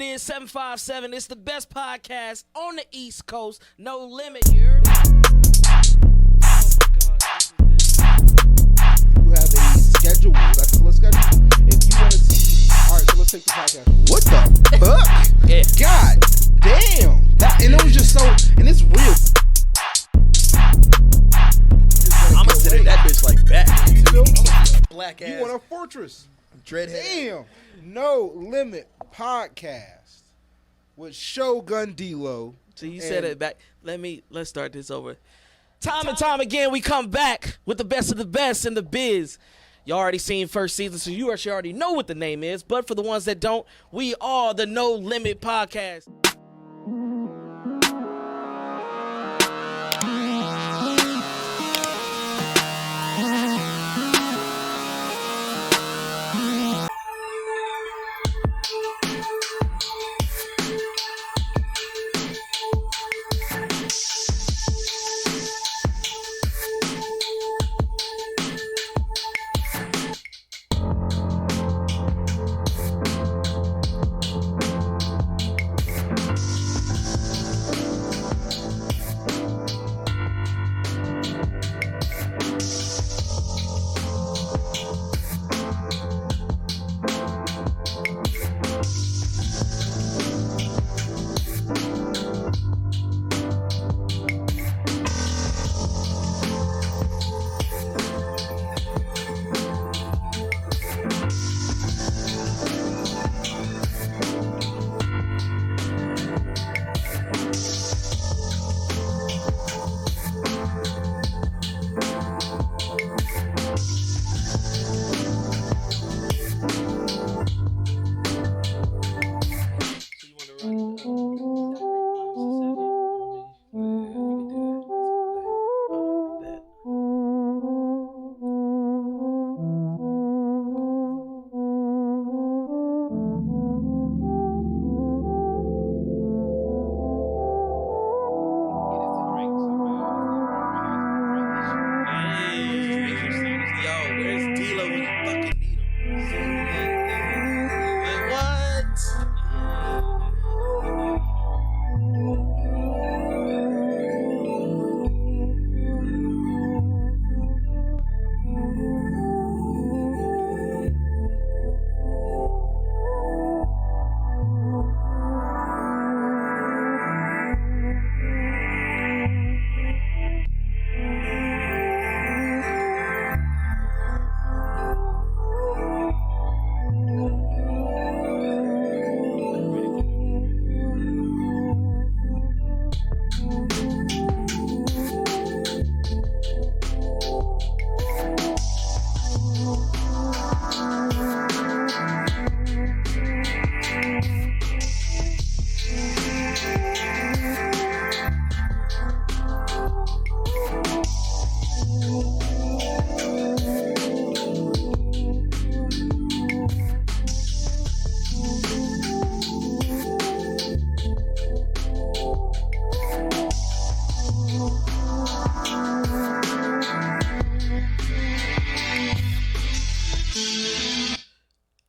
is 757. It's the best podcast on the East Coast. No limit, you heard me? You have a schedule. That's a schedule. If you want to see, all right. So let's take the podcast. What the fuck? Yeah. God damn. And it was just so. And it's real. I'ma sit in that bitch like that. You feel? Black ass. You want a fortress? Dreadhead. Damn. No Limit podcast with Shogun D-Lo. So you said it back. Let's start this over. Time and time again, we come back with the best of the best in the biz. You already seen first season, so you actually already know what the name is. But for the ones that don't, we are the No Limit podcast.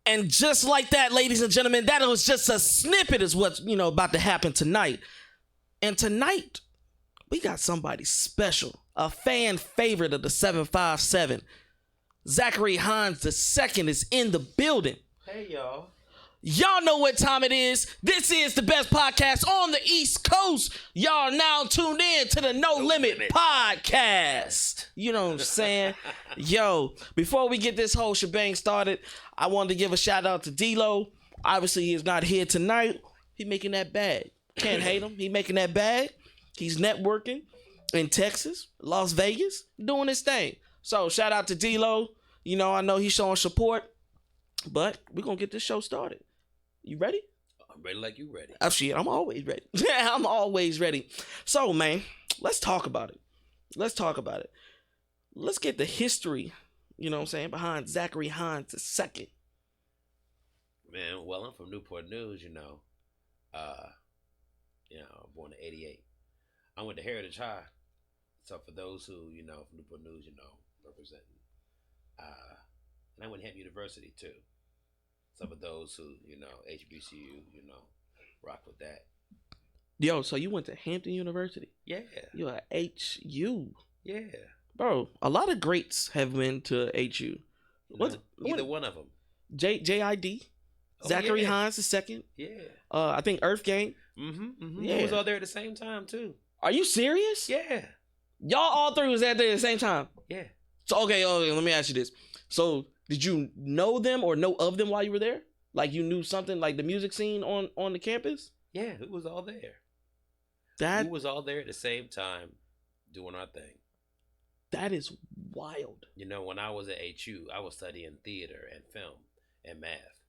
And just like that, ladies and gentlemen, that was just a snippet is what's, about to happen tonight. And tonight, we got somebody special, a fan favorite of the 757. Zachary Hines II is in the building. Hey, y'all. Y'all know what time it is. This is the best podcast on the East Coast. Y'all now tuned in to the No Limit podcast. You know what I'm saying? Yo, before we get this whole shebang started, I wanted to give a shout out to D-Lo. Obviously, he's not here tonight. He making that bag. Can't hate him. He making that bag. He's networking in Texas, Las Vegas, doing his thing. So shout out to D-Lo. I know he's showing support, but we're going to get this show started. You ready? I'm ready like you ready. Oh, shit, I'm always ready. I'm always ready. So, man, let's talk about it. Let's get the history, behind Zachary Hines II. Man, well, I'm from Newport News, born in 88. I went to Heritage High. So for those who, from Newport News, representing. And I went to Hampton University, too. Some of those who, HBCU, rock with that. Yo, so you went to Hampton University? Yeah. You at HU? Yeah. Bro, a lot of greats have been to HU. Either one of them. JID, Zachary Hines the second. Yeah. I think Earth Gang. Yeah. He was all there at the same time too. Are you serious? Yeah. Y'all all three was out there at the same time. Yeah. So okay, let me ask you this. So did you know them or know of them while you were there? Like you knew something like the music scene on the campus? Yeah, it was all there. That we was all there at the same time doing our thing. That is wild. You know, when I was at HU, I was studying theater and film and math.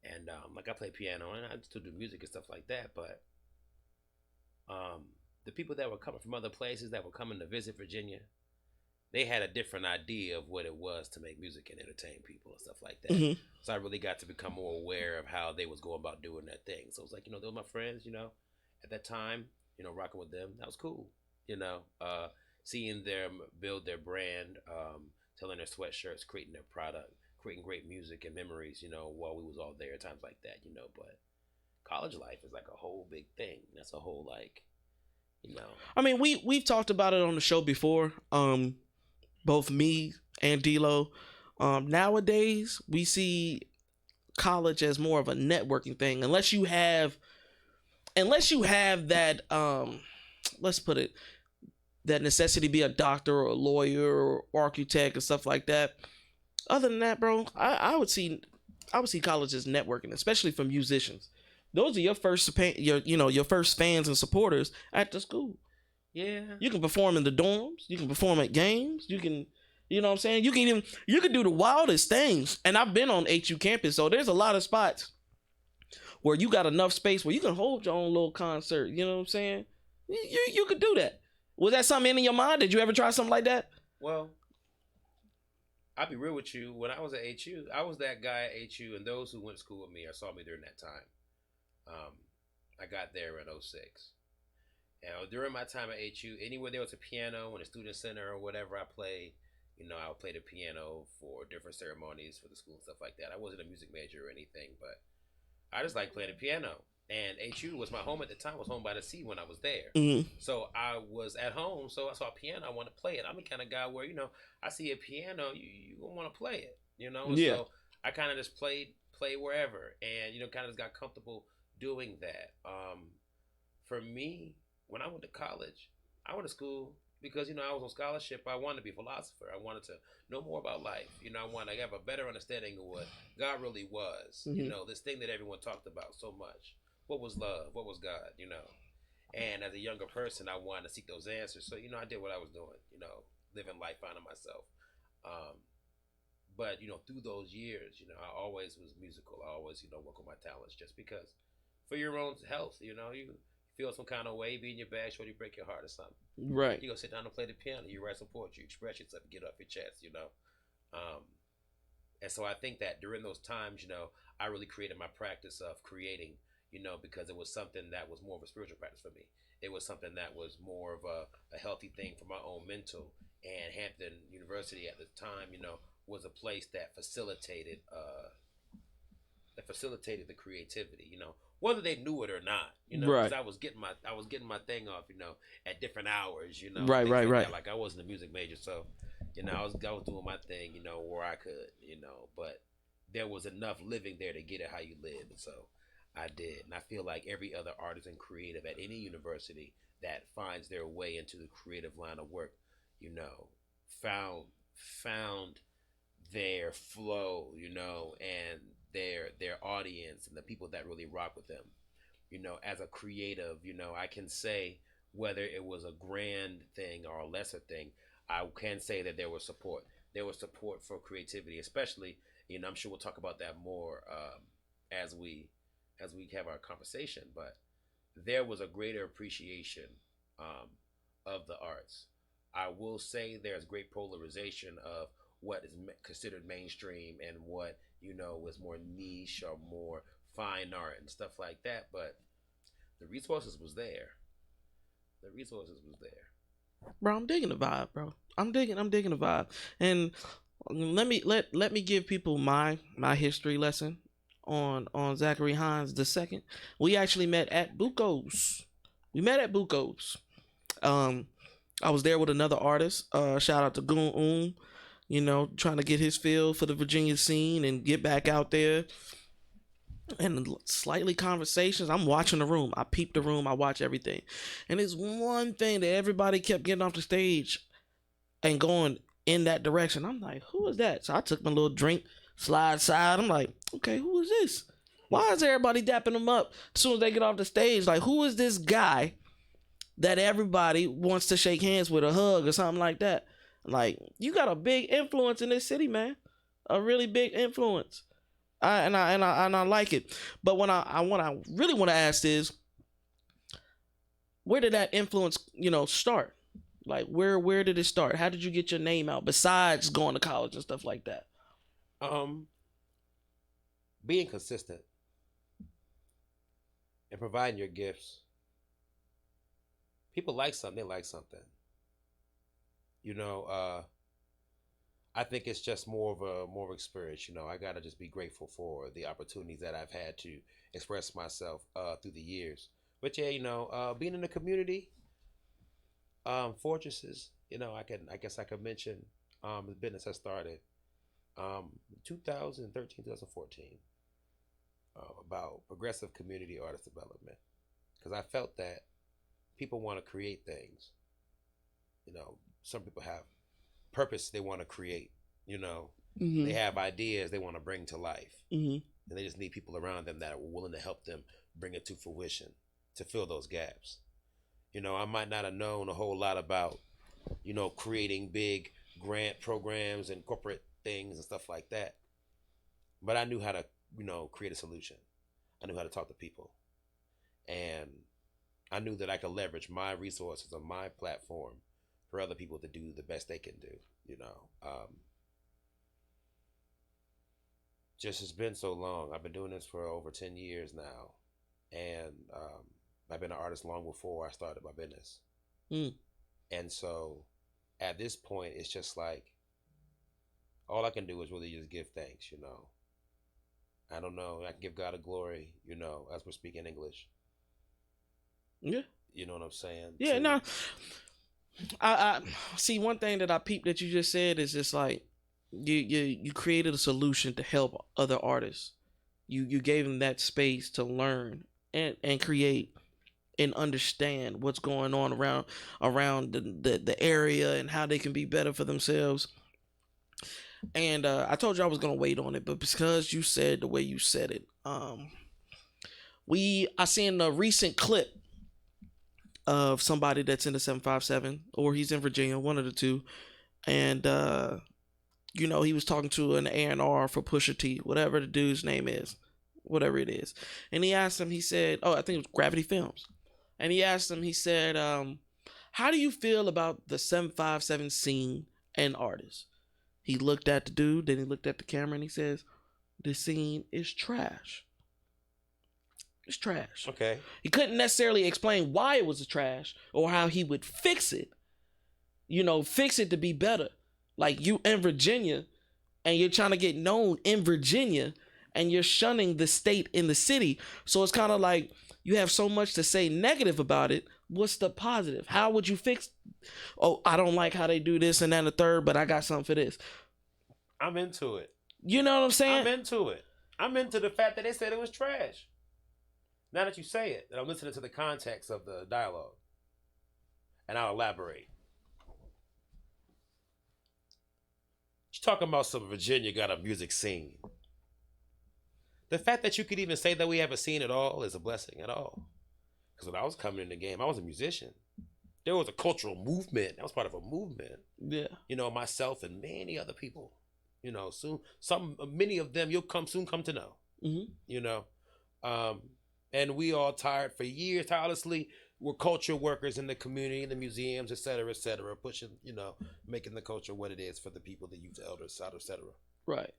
And like I play piano and I still do music and stuff like that, but the people that were coming from other places that were coming to visit Virginia, they had a different idea of what it was to make music and entertain people and stuff like that. Mm-hmm. So I really got to become more aware of how they was going about doing their thing. So it was like, they were my friends, at that time, rocking with them. That was cool, seeing them build their brand, selling their sweatshirts, creating their product, creating great music and memories, while we was all there at times like that, but college life is like a whole big thing. That's a whole I mean, we've talked about it on the show before. Both me and D-Lo. Nowadays, we see college as more of a networking thing. Unless you have that, let's put it, that necessity to be a doctor or a lawyer or architect and stuff like that. Other than that, bro, I would see college as networking, especially for musicians. Those are your first fans and supporters at the school. Yeah. You can perform in the dorms. You can perform at games. You can, you know what I'm saying? You can do the wildest things. And I've been on HU campus, so there's a lot of spots where you got enough space where you can hold your own little concert. You know what I'm saying? You could do that. Was that something in your mind? Did you ever try something like that? Well, I'll be real with you. When I was at HU, I was that guy at HU, and those who went to school with me or saw me during that time. I got there in 06. And during my time at HU, anywhere there was a piano in a student center or whatever I played, I would play the piano for different ceremonies for the school and stuff like that. I wasn't a music major or anything, but I just like playing the piano. And HU was my home at the time. I was home by the sea when I was there. Mm-hmm. So I was at home, so I saw a piano, I want to play it. I'm the kind of guy where, I see a piano, you want to play it, Yeah. So I kind of just play wherever and, kind of just got comfortable doing that. For me, when I went to college, I went to school because, I was on scholarship. I wanted to be a philosopher. I wanted to know more about life. I wanted to have a better understanding of what God really was. Mm-hmm. This thing that everyone talked about so much. What was love? What was God? And as a younger person, I wanted to seek those answers. So, I did what I was doing, living life, finding myself. But, through those years, I always was musical. I always, work on my talents just because for your own health, you feel some kind of way, be in your bag, shorty break your heart or something. Right. You go sit down and play the piano. You write some poetry, you express yourself, get off your chest, And so I think that during those times, I really created my practice of creating, because it was something that was more of a spiritual practice for me. It was something that was more of a healthy thing for my own mental. And Hampton University at the time, was a place that facilitated the creativity, whether they knew it or not, right. Because I was getting my thing off, at different hours, Right. Like I wasn't a music major, so, I was doing my thing, where I could, but there was enough living there to get it how you live, and so I did. And I feel like every other artist and creative at any university that finds their way into the creative line of work, found their flow, and their audience and the people that really rock with them. As a creative, I can say whether it was a grand thing or a lesser thing, I can say that there was support. There was support for creativity, especially, I'm sure we'll talk about that more as we have our conversation, but there was a greater appreciation of the arts. I will say there's great polarization of what is considered mainstream and what, was more niche or more fine art and stuff like that, but the resources was there. Bro, I'm digging the vibe, bro. I'm digging the vibe. And let me give people my history lesson on Zachary Hines the second. We actually met at Buco's. We met at Buco's. I was there with another artist. Shout out to Goon trying to get his feel for the Virginia scene and get back out there. And slightly conversations. I'm watching the room. I peep the room. I watch everything. And it's one thing that everybody kept getting off the stage and going in that direction. I'm like, who is that? So I took my little drink, slide side. I'm like, okay, who is this? Why is everybody dapping them up as soon as they get off the stage? Like, who is this guy that everybody wants to shake hands with, a hug or something like that? Like, you got a big influence in this city, man. A really big influence. I like it. But what I really want to ask is, where did that influence, start? Like, where did it start? How did you get your name out besides going to college and stuff like that? Being consistent and providing your gifts. People like something, they like something. I think it's just more of experience. I gotta just be grateful for the opportunities that I've had to express myself through the years. But yeah, being in the community, fortresses. I guess I could mention the business I started 2013, 2014 about progressive community artist development, because I felt that people want to create things. Some people have purpose they want to create. They have ideas they want to bring to life, and they just need people around them that are willing to help them bring it to fruition, to fill those gaps. I might not have known a whole lot about creating big grant programs and corporate things and stuff like that, but I knew how to create a solution. I knew how to talk to people, and I knew that I could leverage my resources on my platform for other people to do the best they can do. Just it's been so long. I've been doing this for over 10 years now, and I've been an artist long before I started my business. And so at this point, it's just like all I can do is really just give thanks. I don't know. I can give God a glory. As we're speaking English. Yeah. You know what I'm saying? Yeah. No. I see, one thing that I peeped that you just said is just like you created a solution to help other artists. You gave them that space to learn and create and understand what's going on around the area and how they can be better for themselves. And I told you I was gonna wait on it, but because you said the way you said it, I seen a recent clip of somebody that's in the 757, or he's in Virginia, one of the two, and he was talking to an A&R for Pusha T, whatever the dude's name is, whatever it is, and he asked him, he said, I think it was Gravity Films, and he asked him, he said, how do you feel about the 757 scene and artists? He looked at the dude, then he looked at the camera, and he says, the scene is trash. It's trash. Okay. He couldn't necessarily explain why it was trash or how he would fix it. Fix it to be better. Like, you in Virginia and you're trying to get known in Virginia and you're shunning the state in the city. So it's kind of like you have so much to say negative about it. What's the positive? How would you fix? Oh, I don't like how they do this and that and the third, but I got something for this. I'm into it. You know what I'm saying? I'm into it. I'm into the fact that they said it was trash. Now that you say it, and I'm listening to the context of the dialogue, and I'll elaborate. You're talking about some Virginia got a music scene. The fact that you could even say that we haven't seen it all is a blessing at all. Because when I was coming in the game, I was a musician. There was a cultural movement. That was part of a movement. Yeah. Myself and many other people. Soon many of them you'll soon come to know. And we all for years, tirelessly, were culture workers in the community, in the museums, et cetera, pushing, making the culture what it is for the people, the youth, the elders, et cetera. Right.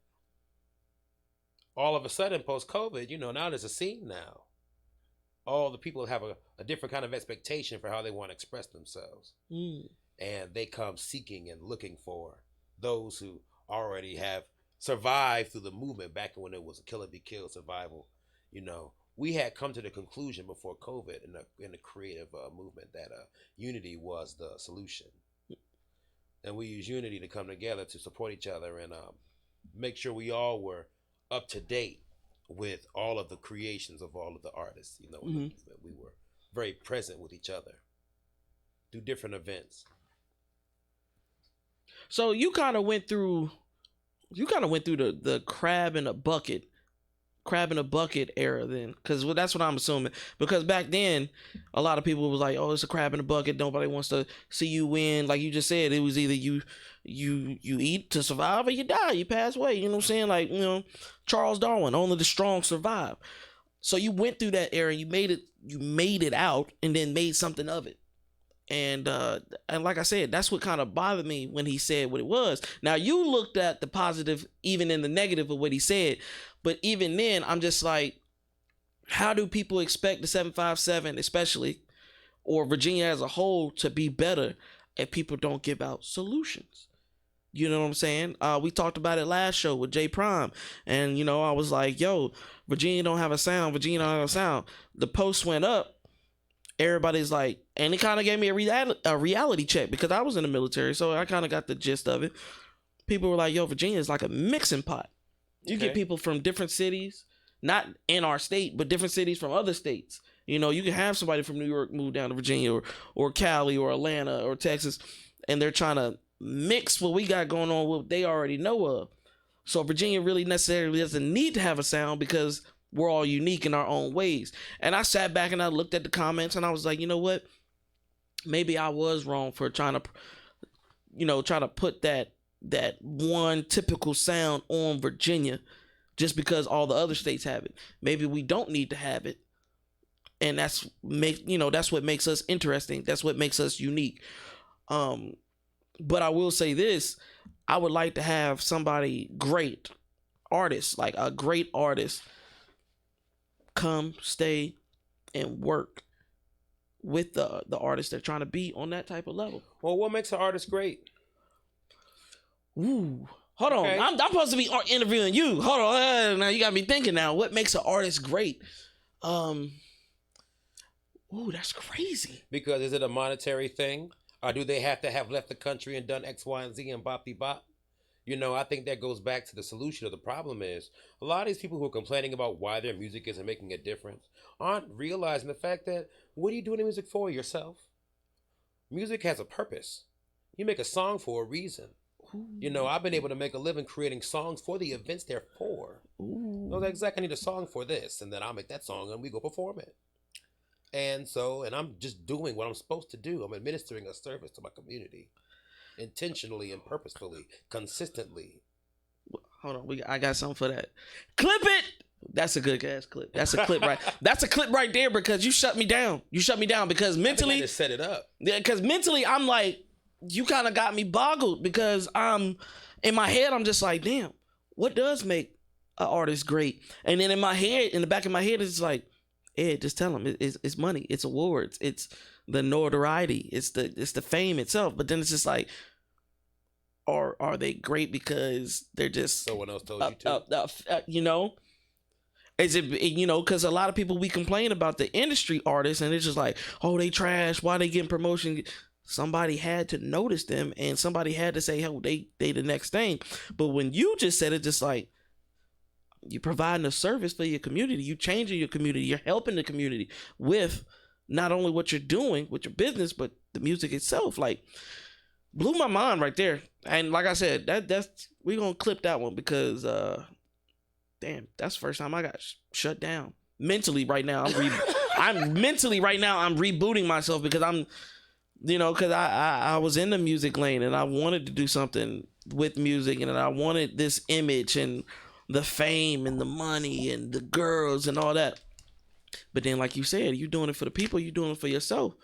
All of a sudden, post-COVID, now there's a scene now. All the people have a different kind of expectation for how they want to express themselves. And they come seeking and looking for those who already have survive through the movement back when it was a kill or be killed survival, we had come to the conclusion before COVID in the creative movement that unity was the solution. And we use unity to come together to support each other and make sure we all were up to date with all of the creations of all of the artists. In the movement. We were very present with each other through different events. So you kind of went through the crab in a bucket era then, because that's what I'm assuming, because back then a lot of people was like, oh, it's a crab in a bucket, nobody wants to see you win. Like you just said, it was either you eat to survive or you die, you pass away, you know what I'm saying? Like, Charles Darwin, only the strong survive. So you went through that era, you made it out and then made something of it. And like I said, that's what kind of bothered me when he said what it was. Now, you looked at the positive, even in the negative of what he said. But even then, I'm just like, how do people expect the 757, especially, or Virginia as a whole, to be better if people don't give out solutions? You know what I'm saying? We talked about it last show with J Prime. And, I was like, yo, Virginia don't have a sound. Virginia don't have a sound. The post went up. Everybody's like, and it kind of gave me a reality check because I was in the military, so I kind of got the gist of it. People were like, yo, Virginia is like a mixing pot. You get people from different cities, not in our state, but different cities from other states. You can have somebody from New York move down to Virginia or Cali or Atlanta or Texas, and they're trying to mix what we got going on with what they already know of. So Virginia really necessarily doesn't need to have a sound because we're all unique in our own ways. And I sat back and I looked at the comments and I was like, you know what? Maybe I was wrong for trying to put that one typical sound on Virginia just because all the other states have it. Maybe we don't need to have it. And that's what makes us interesting. That's what makes us unique. But I will say this, I would like to have somebody great artist, like a great artist, come, stay, and work with the artists that are trying to be on that type of level. Well, what makes an artist great? Ooh, hold on. I'm supposed to be interviewing you. Hold on. Now you got me thinking now. What makes an artist great? Ooh, that's crazy. Because is it a monetary thing? Or do they have to have left the country and done X, Y, and Z and bop-de-bop? I think that goes back to the solution of the problem is a lot of these people who are complaining about why their music isn't making a difference aren't realizing the fact that what are you doing the music for? Yourself? Music has a purpose. You make a song for a reason. Ooh. I've been able to make a living creating songs for the events they're for. Ooh. I was like, Zach, I need a song for this. And then I'll make that song and we go perform it. And I'm just doing what I'm supposed to do. I'm administering a service to my community. Intentionally and purposefully, consistently. Hold on, I got something for that. Clip it. That's a good ass clip. That's a clip right. That's a clip right there because you shut me down. You shut me down because mentally, I just set it up. Yeah, because mentally I'm like, you kind of got me boggled because I'm in my head. I'm just like, damn, what does make an artist great? And then in the back of my head, it's like, Ed, just tell them it's money, it's awards, it's the notoriety, it's the fame itself. But then it's just like, are they great because they're just someone else told you to? Is it because a lot of people, we complain about the industry artists and it's just like, oh, they trash, why they getting promotion? Somebody had to notice them and somebody had to say, oh, they the next thing. But when you just said it, just like, you're providing a service for your community, you changing your community, you're helping the community with not only what you're doing with your business, but the music itself. Like, blew my mind right there. And like I said, that's we're gonna clip that one because damn, that's the first time I got shut down mentally. Right now, I'm mentally right now I'm rebooting myself because I'm, because I was in the music lane and I wanted to do something with music and I wanted this image and the fame and the money and the girls and all that. But then, like you said, you're doing it for the people, you're doing it for yourself.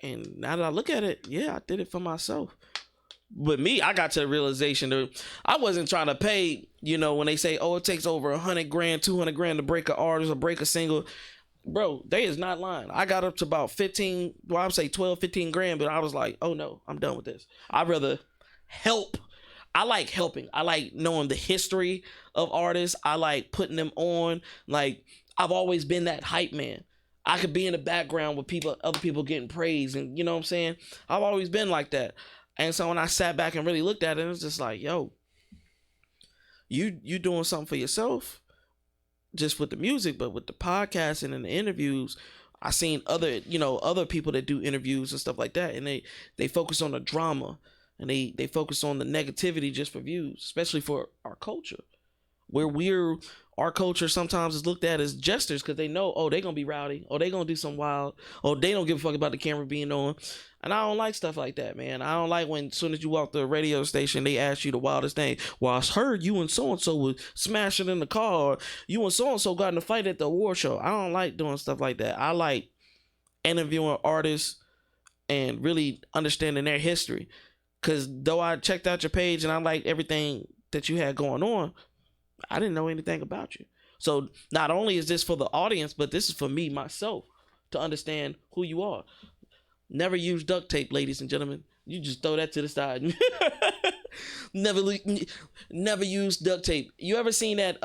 And now that I look at it, yeah, I did it for myself. But me, I got to the realization that I wasn't trying to pay, when they say, oh, it takes over $100,000, $200,000 to break an artist or break a single. Bro, they is not lying. I got up to about 15, well, I would say 12, 15 grand, but I was like, oh no, I'm done with this. I'd rather help I like helping. I like knowing the history of artists. I like putting them on. Like, I've always been that hype man. I could be in the background with other people getting praise, and you know what I'm saying? I've always been like that. And so when I sat back and really looked at it, it was just like, yo, you doing something for yourself, just with the music, but with the podcasting and the interviews, I seen other people that do interviews and stuff like that, and they focus on the drama, and they focus on the negativity just for views, especially for our culture, where our culture sometimes is looked at as jesters because they know, oh, they gonna be rowdy, oh, they gonna do something wild, oh, they don't give a fuck about the camera being on. And I don't like stuff like that, man. I don't like when as soon as you walk to a radio station, they ask you the wildest thing. Well, I heard you and so-and-so was smashing in the car, or you and so-and-so got in a fight at the award show. I don't like doing stuff like that. I like interviewing artists and really understanding their history. Because though I checked out your page and I like everything that you had going on, I didn't know anything about you. So not only is this for the audience, but this is for me, myself, to understand who you are. Never use duct tape, ladies and gentlemen. You just throw that to the side. Never use duct tape. You ever seen that,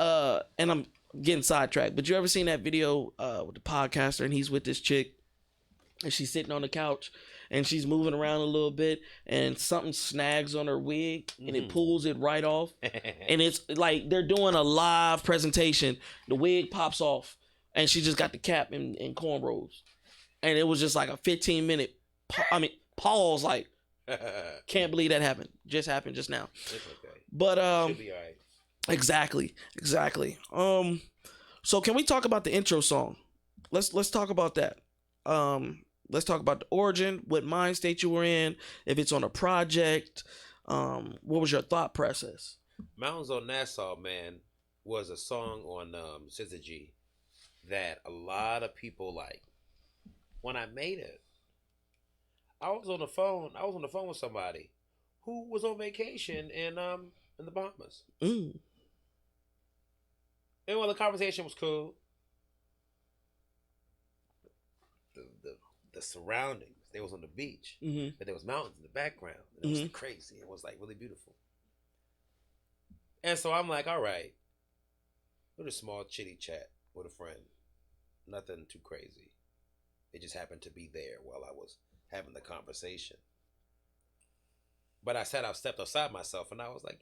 and I'm getting sidetracked, but you ever seen that video with the podcaster and he's with this chick and she's sitting on the couch and she's moving around a little bit and something snags on her wig and it pulls it right off. And it's like they're doing a live presentation. The wig pops off and she just got the cap and cornrows. And it was just like a 15-minute, pause, like, can't believe that happened. Just happened just now. It's okay. But, Should be all right. Exactly. So can we talk about the intro song? Let's talk about that. Let's talk about the origin, what mind state you were in, if it's on a project. What was your thought process? Mountains on Nassau, man, was a song on SZA G that a lot of people like. When I made it, I was on the phone with somebody who was on vacation in the Bahamas. And well, the conversation was cool. The surroundings, they was on the beach, but there was mountains in the background. And it was crazy. It was like really beautiful. And so I'm like, all right, with a small chitty chat with a friend, nothing too crazy. It just happened to be there while I was having the conversation. But I stepped outside myself, and I was like,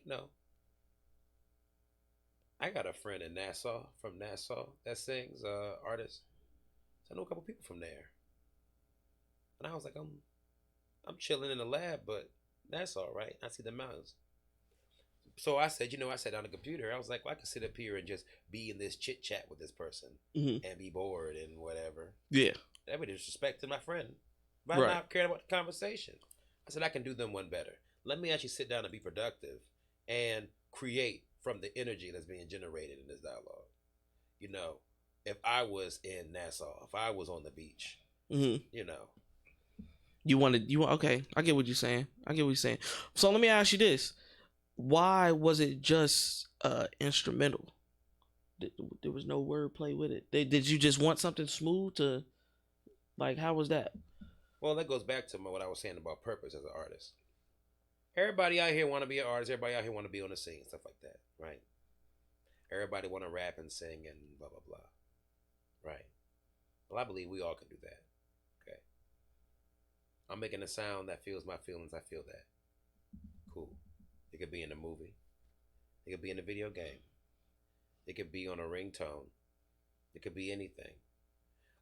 I got a friend in Nassau, from Nassau, that sings, artist. So I know a couple people from there. And I was like, I'm chilling in the lab, but Nassau, right? I see the mountains. So I said, I sat down on the computer. I was like, well, I could sit up here and just be in this chit chat with this person and be bored and whatever. Yeah. That would disrespect to my friend. But I'm not caring about the conversation. I said, I can do them one better. Let me actually sit down and be productive and create from the energy that's being generated in this dialogue. If I was in Nassau, if I was on the beach, okay, I get what you're saying. So let me ask you this. Why was it just instrumental? There was no wordplay with it. Did you just want something smooth to, like, how was that? Well, that goes back to what I was saying about purpose as an artist. Everybody out here want to be an artist. Everybody out here want to be on the scene, stuff like that, right? Everybody want to rap and sing and blah, blah, blah, right? Well, I believe we all can do that, okay? I'm making a sound that feels my feelings. I feel that. Cool. It could be in a movie. It could be in a video game. It could be on a ringtone. It could be anything.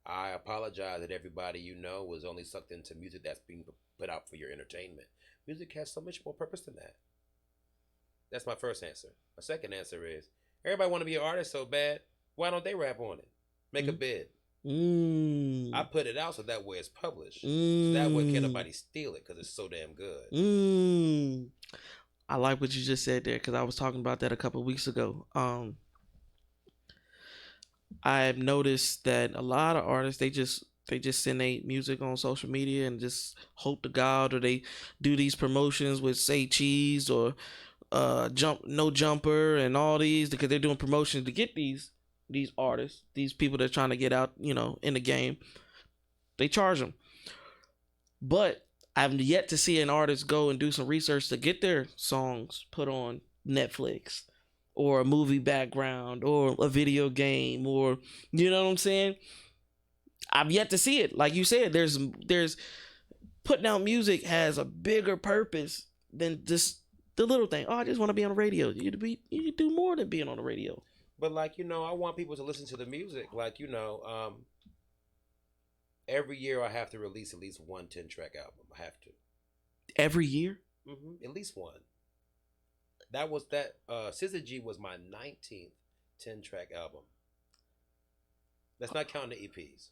I apologize that everybody was only sucked into music that's being put out for your entertainment. Music has so much more purpose than that. That's my first answer. My second answer is, everybody want to be an artist so bad, why don't they rap on it? Make a bid. I put it out so that way it's published. So that way can't nobody steal it because it's so damn good. I like what you just said there because I was talking about that a couple of weeks ago. I've noticed that a lot of artists, they just send their music on social media and just hope to God, or they do these promotions with Say Cheese or No Jumper and all these, because they're doing promotions to get these artists, these people that are trying to get out, in the game. They charge them. But I've yet to see an artist go and do some research to get their songs put on Netflix or a movie background or a video game, or you know what I'm saying? I've yet to see it. Like you said, there's putting out music has a bigger purpose than just the little thing. Oh, I just want to be on the radio. You do more than being on the radio. But like, I want people to listen to the music. Like, every year I have to release at least one 10-track album. I have to. Every year? At least one. SZA G was my 19th 10-track album. That's not counting the EPs.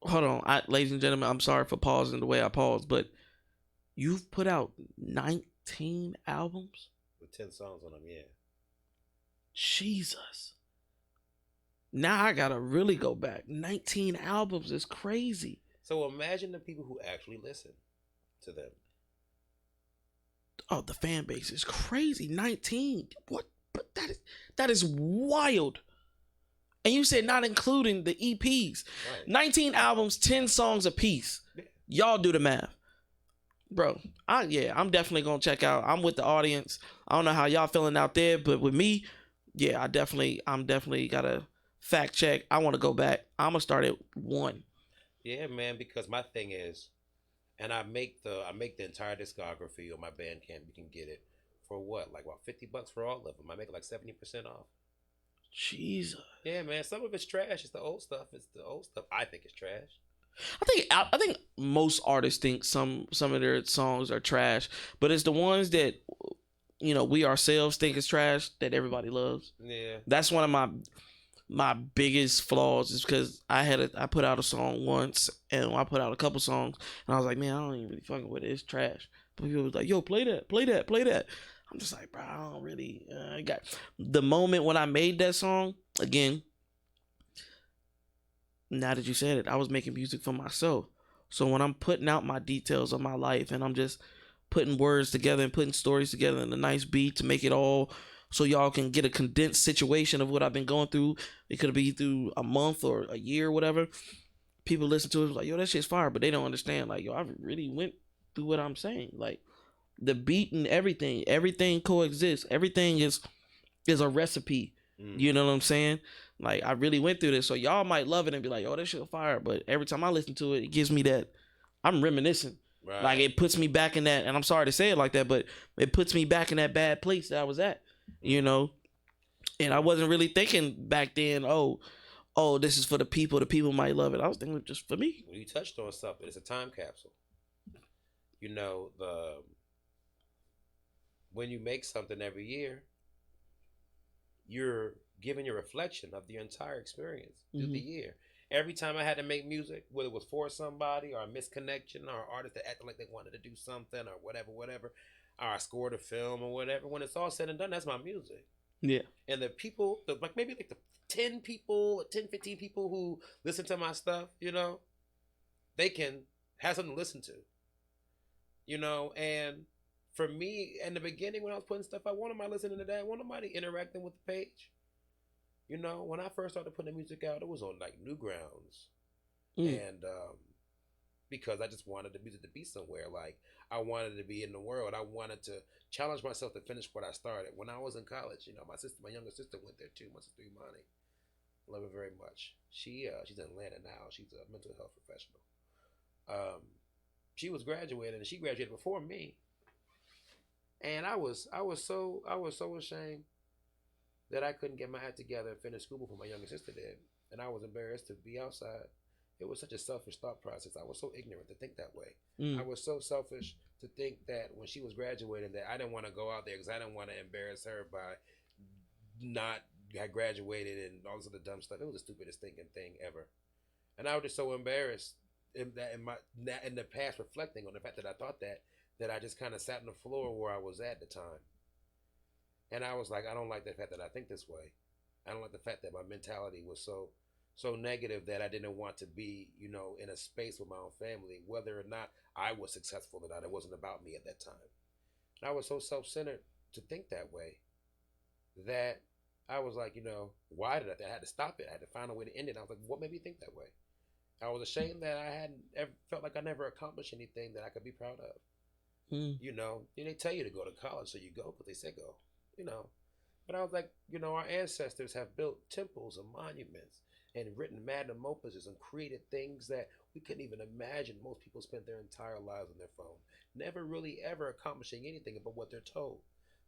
Hold on, ladies and gentlemen, I'm sorry for pausing the way I paused, but you've put out 19 albums? With 10 songs on them, yeah. Jesus. Now I gotta really go back. 19 albums is crazy. So imagine the people who actually listen to them. Oh, the fan base is crazy. 19. What? But that is wild. And you said not including the EPs. Right. 19 albums, 10 songs a piece. Yeah. Y'all do the math. Bro, I'm definitely gonna check out. I'm with the audience. I don't know how y'all feeling out there, but with me, yeah, I'm definitely gotta fact check. I want to go back. I'm gonna start at 1. Yeah, man, because my thing is, and I make the entire discography on my Bandcamp. You can get it for what, like about $50 for all of them. I make it like 70% off. Jesus. Yeah, man. Some of it's trash. It's the old stuff. I think it's trash. I think most artists think some of their songs are trash, but it's the ones that we ourselves think is trash that everybody loves. Yeah. That's one of my biggest flaws, is because I put out a song once, and I put out a couple songs, and I was like, man, I don't even really fucking with it. It's trash. But people was like, yo, play that. I'm just like, bro, I don't really got the moment when I made that song. Again, now that you said it, I was making music for myself. So when I'm putting out my details of my life, and I'm just putting words together and putting stories together in a nice beat to make it all so y'all can get a condensed situation of what I've been going through. It could be through a month or a year or whatever. People listen to it like, yo, that shit's fire, but they don't understand. Like, yo, I really went through what I'm saying. Like, the beat and everything coexists. Everything is a recipe. You know what I'm saying? Like, I really went through this, so y'all might love it and be like, oh, that shit fire. But every time I listen to it, it gives me that, I'm reminiscing. Right. Like, it puts me back in that, and I'm sorry to say it like that, but it puts me back in that bad place that I was at, and I wasn't really thinking back then, oh, this is for the people might love it. I was thinking just for me. Well, you touched on something. It's a time capsule. When you make something every year, you're giving a reflection of the entire experience through the year. Every time I had to make music, whether it was for somebody or a misconnection or an artist that acted like they wanted to do something or whatever, or I scored a film or whatever, when it's all said and done, that's my music. Yeah. And the people, maybe the 10 people, 10, 15 people who listen to my stuff, they can have something to listen to. And for me, in the beginning, when I was putting stuff, I wanted my listening to that. I wanted somebody interacting with the page. When I first started putting the music out, it was on like Newgrounds. And because I just wanted the music to be somewhere. Like, I wanted to be in the world. I wanted to challenge myself to finish what I started. When I was in college, my younger sister went there too, my sister Imani. Love her very much. She's in Atlanta now. She's a mental health professional. She was graduating, and she graduated before me. And I was so ashamed that I couldn't get my act together and finish school before my younger sister did. And I was embarrassed to be outside. It was such a selfish thought process. I was so ignorant to think that way. I was so selfish to think that when she was graduating that I didn't want to go out there because I didn't want to embarrass her by not had graduated and all this other dumb stuff. It was the stupidest thinking thing ever. And I was just so embarrassed in the past, reflecting on the fact that I thought that I just kind of sat on the floor where I was at the time. And I was like, I don't like the fact that I think this way. I don't like the fact that my mentality was so negative that I didn't want to be, in a space with my own family, whether or not I was successful or not. It wasn't about me at that time. And I was so self-centered to think that way that I was like, why did I had to stop it? I had to find a way to end it. I was like, what made me think that way? I was ashamed that I hadn't ever felt like I never accomplished anything that I could be proud of. You know, and they tell you to go to college, so you go, but they say go. You know, but I was like, you know, our ancestors have built temples and monuments and written magnum opuses and created things that we couldn't even imagine. Most people spent their entire lives on their phone, never really ever accomplishing anything but what they're told.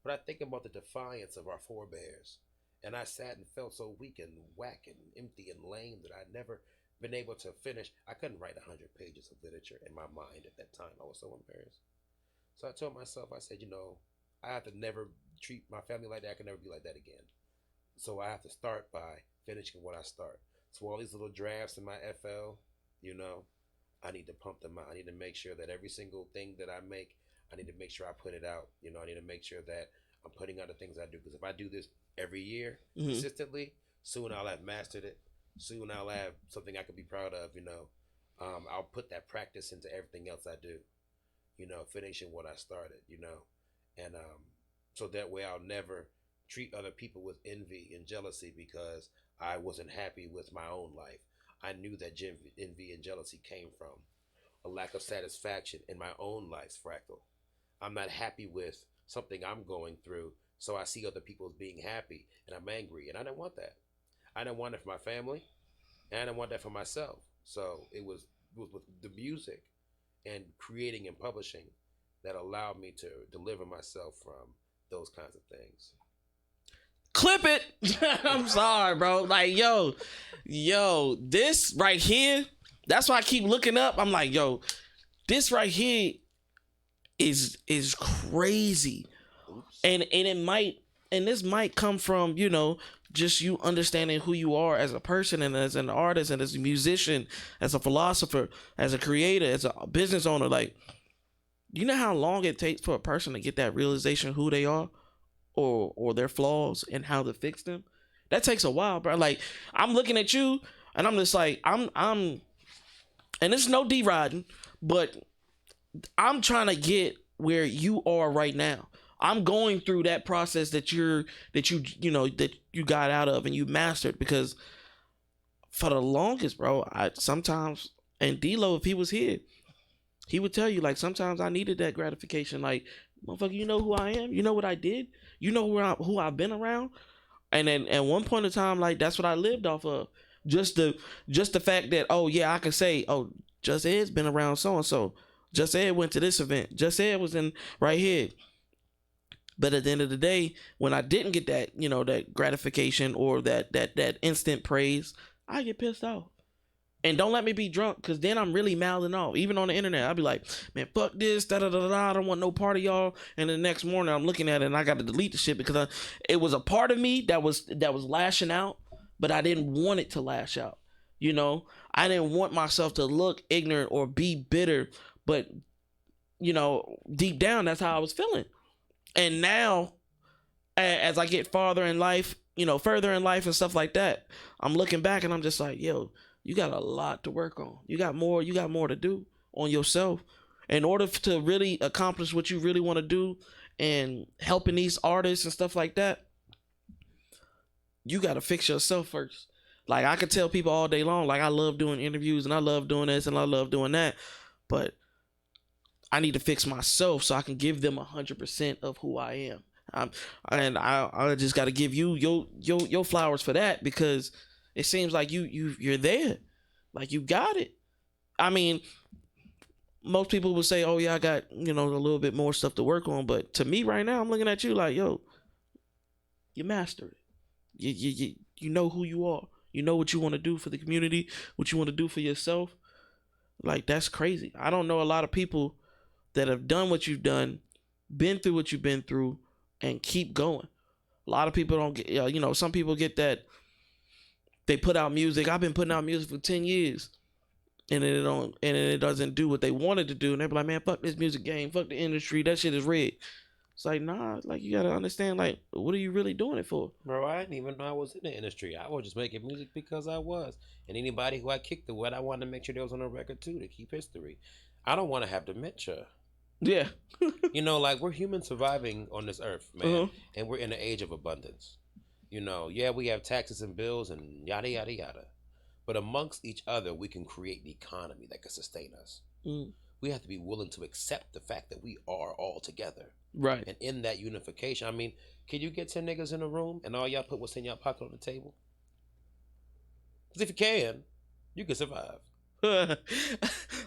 But I think about the defiance of our forebears, and I sat and felt so weak and whack and empty and lame that I'd never been able to finish. I couldn't write 100 pages of literature in my mind at that time. I was so embarrassed. So I told myself, I said, you know, I have to never treat my family like that. I can never be like that again. So I have to start by finishing what I start. So all these little drafts in my FL, you know, I need to pump them out. I need to make sure that every single thing that I make, I need to make sure I put it out. You know, I need to make sure that I'm putting out the things I do. Because if I do this every year consistently, soon I'll have mastered it. Soon I'll have something I can be proud of, you know. I'll put that practice into everything else I do, you know, finishing what I started, you know. And so that way I'll never treat other people with envy and jealousy because I wasn't happy with my own life. I knew that envy and jealousy came from a lack of satisfaction in my own life's fractal. I'm not happy with something I'm going through, so I see other people being happy and I'm angry, and I didn't want that. I didn't want it for my family, and I didn't want that for myself. So it was with the music and creating and publishing that allowed me to deliver myself from those kinds of things. Clip it. I'm sorry, bro. Like, yo, this right here, that's why I keep looking up. I'm like, yo, this right here is crazy. Oops. And this might come from, you know, just you understanding who you are as a person and as an artist and as a musician, as a philosopher, as a creator, as a business owner. Like, you know how long it takes for a person to get that realization who they are or their flaws and how to fix them? That takes a while, bro. Like, I'm looking at you and I'm just like, I'm and it's no D-riding, but I'm trying to get where you are right now. I'm going through that process that you got out of and you mastered, because for the longest, bro, I sometimes, and D-Lo, if he was here, he would tell you, like, sometimes I needed that gratification. Like, motherfucker, you know who I am? You know what I did? You know who I've been around? And then at one point in time, like, that's what I lived off of. Just the fact that, oh yeah, I can say, oh, Just Ed's been around so-and-so. Just Ed went to this event. Just Ed was in right here. But at the end of the day, when I didn't get that, you know, that gratification or that instant praise, I get pissed off. And don't let me be drunk, because then I'm really mouthing off. Even on the internet, I'll be like, man, fuck this, da-da-da-da, I don't want no part of y'all. And the next morning, I'm looking at it, and I got to delete the shit, because it was a part of me that was lashing out, but I didn't want it to lash out. You know? I didn't want myself to look ignorant or be bitter, but, you know, deep down, that's how I was feeling. And now, as I get further in life and stuff like that, I'm looking back and I'm just like, yo, you got a lot to work on. You got more to do on yourself in order to really accomplish what you really want to do and helping these artists and stuff like that. You got to fix yourself first. Like, I could tell people all day long, like, I love doing interviews and I love doing this and I love doing that, but I need to fix myself so I can give them 100% of who I am. I just got to give you your flowers for that, because it seems like you're there, like you got it. I mean, most people would say, oh yeah, I got, you know, a little bit more stuff to work on, but to me right now, I'm looking at you like, yo, you mastered it. You know who you are. You know what you want to do for the community, what you want to do for yourself. Like, that's crazy. I don't know a lot of people that have done what you've done, been through what you've been through, and keep going. A lot of people don't get, you know, some people get that they put out music. I've been putting out music for 10 years and it doesn't do what they wanted to do. And they're like, man, fuck this music game, fuck the industry, that shit is rigged. It's like, nah, like, you gotta understand, like, what are you really doing it for? Bro, I didn't even know I was in the industry. I was just making music because I was. And anybody who I kicked it with, I wanted to make sure they was on the record too, to keep history. I don't want to have dementia. Yeah. You know, like, we're humans surviving on this earth, man. And we're in an age of abundance. You know, yeah, we have taxes and bills and yada, yada, yada. But amongst each other, we can create an economy that can sustain us. Mm. We have to be willing to accept the fact that we are all together. Right. And in that unification, I mean, can you get 10 niggas in a room and all y'all put what's in your pocket on the table? Because if you can, you can survive. Think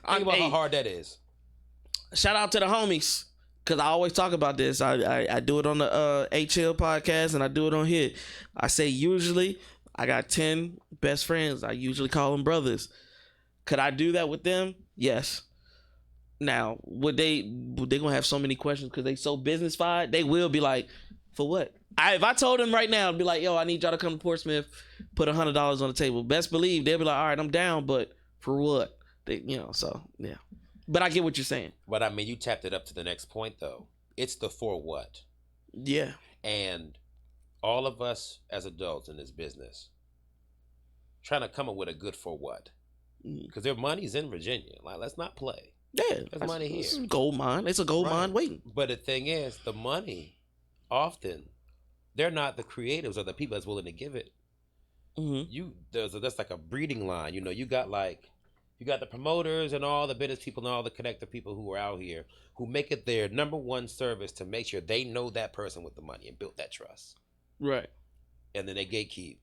about how hard that is. Shout out to the homies. Cause I always talk about this. I do it on the HL podcast and I do it on here. I say usually I got 10 best friends. I usually call them brothers. Could I do that with them? Yes. Now, would they gonna have so many questions because they so business-fied? They will be like, for what? If I told them right now, I'd be like, yo, I need y'all to come to Portsmouth, put $100 on the table. Best believe they'll be like, all right, I'm down, but for what? So yeah. But I get what you're saying. But I mean, you tapped it up to the next point, though. It's the for what. Yeah. And all of us as adults in this business trying to come up with a good for what. Because their money's in Virginia. Like, let's not play. Yeah. There's money here. It's a gold mine. It's a gold mine waiting. But the thing is, the money, often, they're not the creatives or the people that's willing to give it. Mm-hmm. That's like a breeding line. You got the promoters and all the business people and all the connector people who are out here who make it their number one service to make sure they know that person with the money and build that trust. Right. And then they gatekeep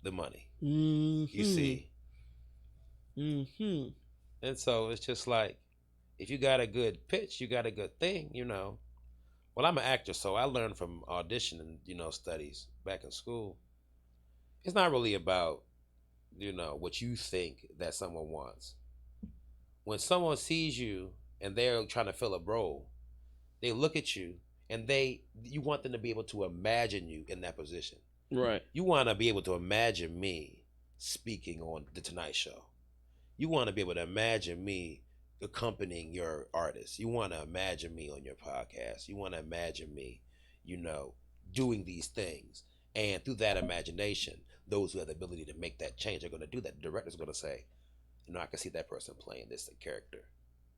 the money. Mm-hmm. You see? Mm-hmm. And so it's just like, if you got a good pitch, you got a good thing, Well, I'm an actor, so I learned from auditioning, studies back in school. It's not really about, what you think that someone wants. When someone sees you and they're trying to fill a role, they look at you and you want them to be able to imagine you in that position. Right. You want to be able to imagine me speaking on The Tonight Show. You want to be able to imagine me accompanying your artist. You want to imagine me on your podcast. You want to imagine me, doing these things. And through that imagination, those who have the ability to make that change are going to do that. The director's going to say, I can see that person playing this character.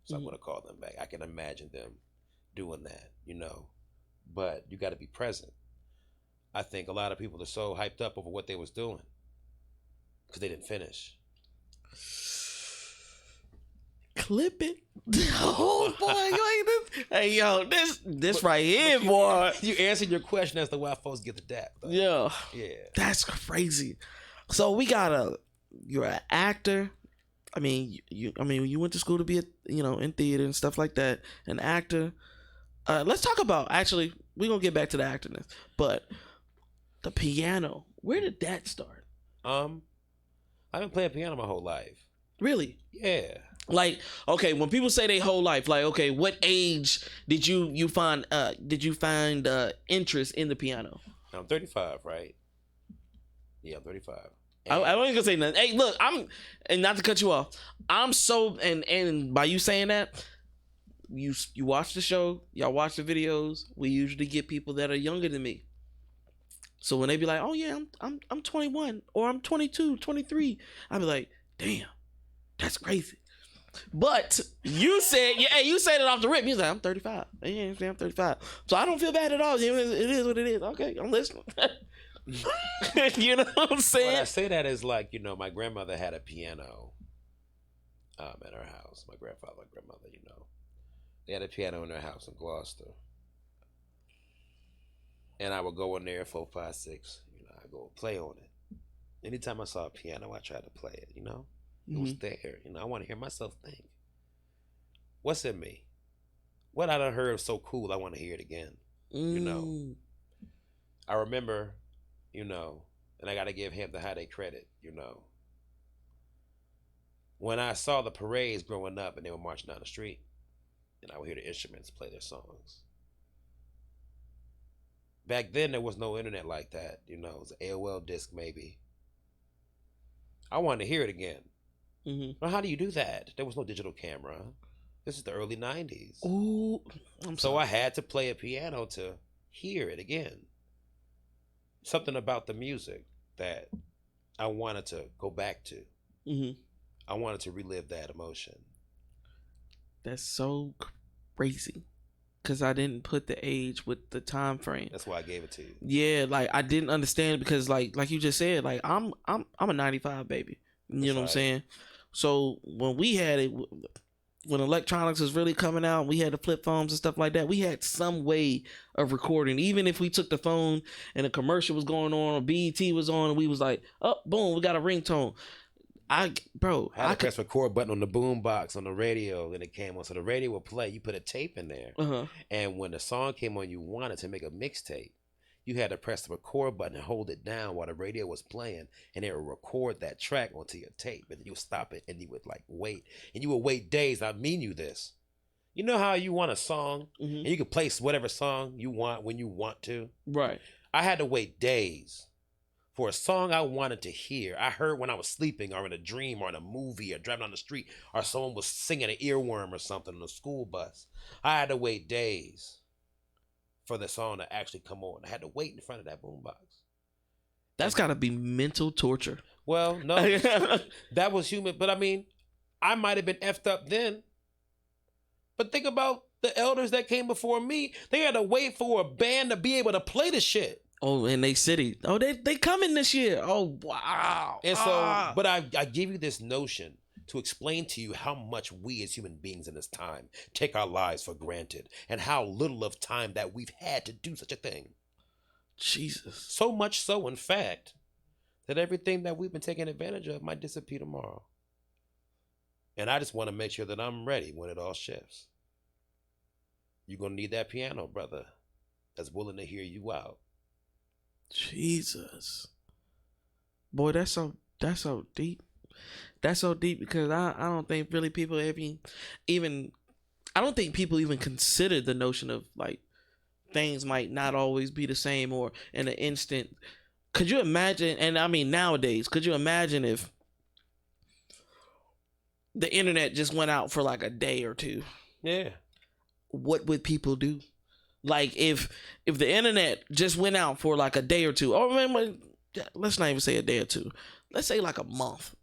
So I'm going to call them back. I can imagine them doing that, But you got to be present. I think a lot of people are so hyped up over what they was doing because they didn't finish. Clip it. Oh boy, hey yo, this right here, boy. You answered your question as to why folks get the dap. Yeah. Yeah. That's crazy. So we got you're an actor. I mean, you went to school to be in theater and stuff like that. An actor. Let's talk about, actually, we're gonna get back to the actorness, but the piano. Where did that start? I've been playing piano my whole life. Really? Yeah. Like, okay, when people say their whole life, like, okay, what age did you find interest in the piano? I'm 35, right? Yeah, I'm 35. I wasn't gonna say nothing. Hey, look, and not to cut you off, I'm so, and by you saying that, you watch the show, y'all watch the videos. We usually get people that are younger than me. So when they be like, oh yeah, I'm 21 or I'm 22, 23, I be like, damn, that's crazy. But you said, you said it off the rip. You like, I'm 35. Yeah, I'm 35. So I don't feel bad at all. It is what it is. Okay, I'm listening. You know what I'm saying? When I say that is like, my grandmother had a piano at her house. My grandfather and grandmother, they had a piano in their house in Gloucester. And I would go in there 4, 5, 6. I go play on it. Anytime I saw a piano, I tried to play it. It was there. I want to hear myself think. What's in me? What I done heard so cool, I want to hear it again. I remember, and I got to give Hampton High their credit, when I saw the parades growing up and they were marching down the street, and I would hear the instruments play their songs. Back then, there was no internet like that. It was an AOL disc maybe. I wanted to hear it again. Well, how do you do that? There was no digital camera. This is the early 90s. Ooh, so I had to play a piano to hear it again. Something about the music that I wanted to go back to. I wanted to relive that emotion. That's so crazy. Because I didn't put the age with the time frame. That's why I gave it to you. Yeah, like I didn't understand because like you just said, like I'm a 95 baby. You know what I'm saying? So when we had it, when electronics was really coming out, we had the flip phones and stuff like that. We had some way of recording, even if we took the phone and a commercial was going on or BET was on, and we was like, oh, boom, we got a ringtone. I had to press record button on the boom box on the radio, and it came on. So the radio would play. You put a tape in there, and when the song came on, you wanted to make a mixtape. You had to press the record button and hold it down while the radio was playing, and it would record that track onto your tape. And you would stop it, and you would like wait, and you would wait days. I mean you this. You know how you want a song, and you could play whatever song you want when you want to. Right. I had to wait days for a song I wanted to hear. I heard when I was sleeping or in a dream or in a movie or driving down the street or someone was singing an earworm or something on a school bus. I had to wait days for the song to actually come on. I had to wait in front of that boombox. That's got to be mental torture. Well, no, that was human. But I mean, I might have been effed up then. But think about the elders that came before me. They had to wait for a band to be able to play the shit. Oh, in they city. Oh, they coming this year. Oh, wow. And so, but I give you this notion to explain to you how much we as human beings in this time take our lives for granted and how little of time that we've had to do such a thing. Jesus. So much so, in fact, that everything that we've been taking advantage of might disappear tomorrow. And I just want to make sure that I'm ready when it all shifts. You're going to need that piano, brother, that's willing to hear you out. Jesus. Boy, that's so deep. That's so deep because I don't think really people even I don't think people even consider the notion of like things might not always be the same or in an instant. Could you imagine, and I mean nowadays, could you imagine if the internet just went out for like a day or two? Yeah. What would people do? Like if the internet just went out for like a day or two, or let's not even say a day or two. Let's say like a month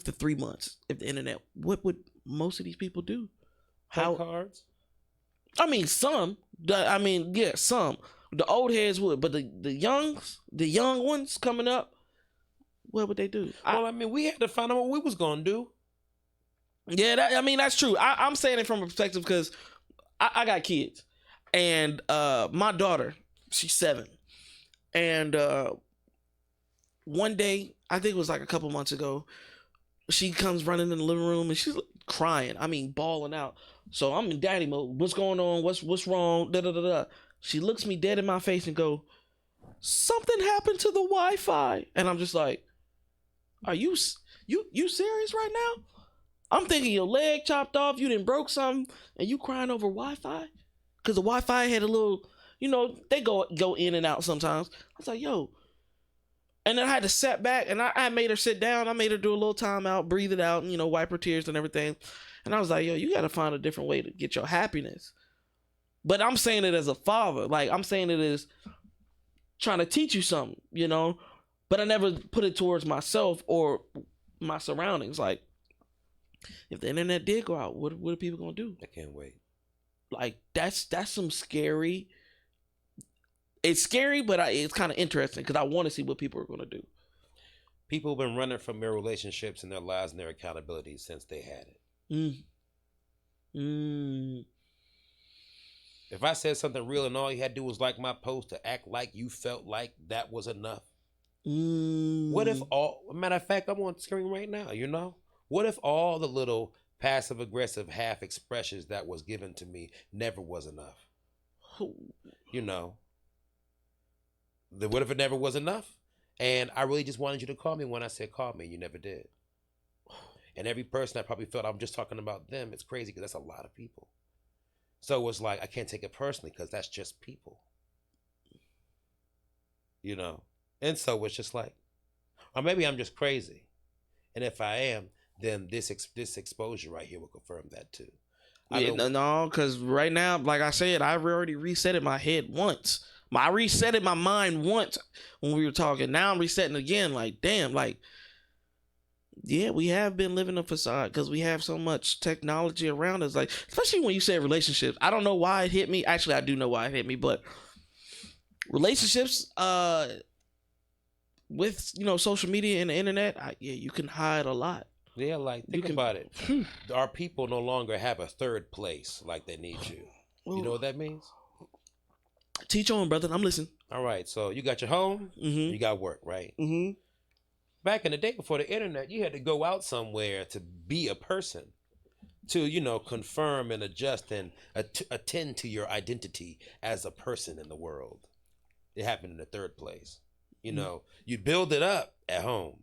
to 3 months. If the internet, what would most of these people do? How cards? I mean, some. Some. The old heads would, but the young ones coming up, what would they do? Well, we had to find out what we was gonna do. Yeah, that's true. I'm saying it from a perspective because I got kids. And my daughter, she's 7. And one day, I think it was like a couple months ago, she comes running in the living room and she's crying. Bawling out. So I'm in daddy mode. What's going on? What's wrong? Da da da da. She looks me dead in my face and go, something happened to the Wi-Fi. And I'm just like, are you serious right now? I'm thinking your leg chopped off, you done broke something, and you crying over Wi-Fi? Because the Wi-Fi had a little, they go in and out sometimes. I was like, yo. And then I had to sit back, and I made her sit down. I made her do a little time out, breathe it out, and, wipe her tears and everything. And I was like, yo, you got to find a different way to get your happiness. But I'm saying it as a father. Like, I'm saying it as trying to teach you something, But I never put it towards myself or my surroundings. Like, if the internet did go out, what are people going to do? I can't wait. Like, that's some scary. It's scary, but it's kind of interesting because I want to see what people are going to do. People have been running from their relationships and their lives and their accountability since they had it. If I said something real and all you had to do was like my post to act like you felt like that was enough. What if matter of fact, I'm on screen right now, What if all the little passive aggressive half expressions that was given to me never was enough? What if it never was enough? And I really just wanted you to call me when I said call me. You never did. And every person that probably felt I'm just talking about them, it's crazy because that's a lot of people. So it's like, I can't take it personally because that's just people. And so it's just like, or maybe I'm just crazy. And if I am, then this exposure right here will confirm that too. No, because right now, like I said, I've already resetted my head once. I resetted my mind once when we were talking. Now I'm resetting again. Like, damn, like, yeah, we have been living a facade because we have so much technology around us. Like, especially when you say relationships. I don't know why it hit me. Actually, I do know why it hit me, but relationships, with social media and the internet, you can hide a lot. Yeah, like think about it. Our people no longer have a third place like they need you. You know what that means? Teach on, brother. I'm listening. All right, so you got your home, you got work, right? Mm-hmm. Back in the day before the internet, you had to go out somewhere to be a person, to confirm and adjust and attend to your identity as a person in the world. It happened in the third place. You'd build it up at home,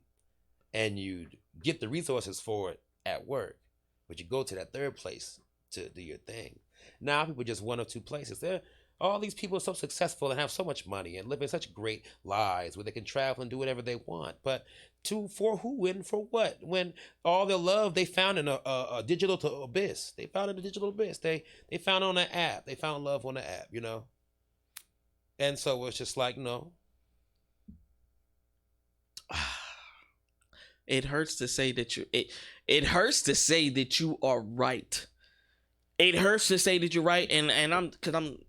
and you'd get the resources for it at work, but you go to that third place to do your thing. Now people just one or two places. All these people are so successful and have so much money and living such great lives where they can travel and do whatever they want. But for who and for what? When all their love they found in a digital abyss. They found in a digital abyss. They found on an app. They found love on the app, And so it's just like, no. It hurts to say that it hurts to say that you are right. It hurts to say that you're right, and I'm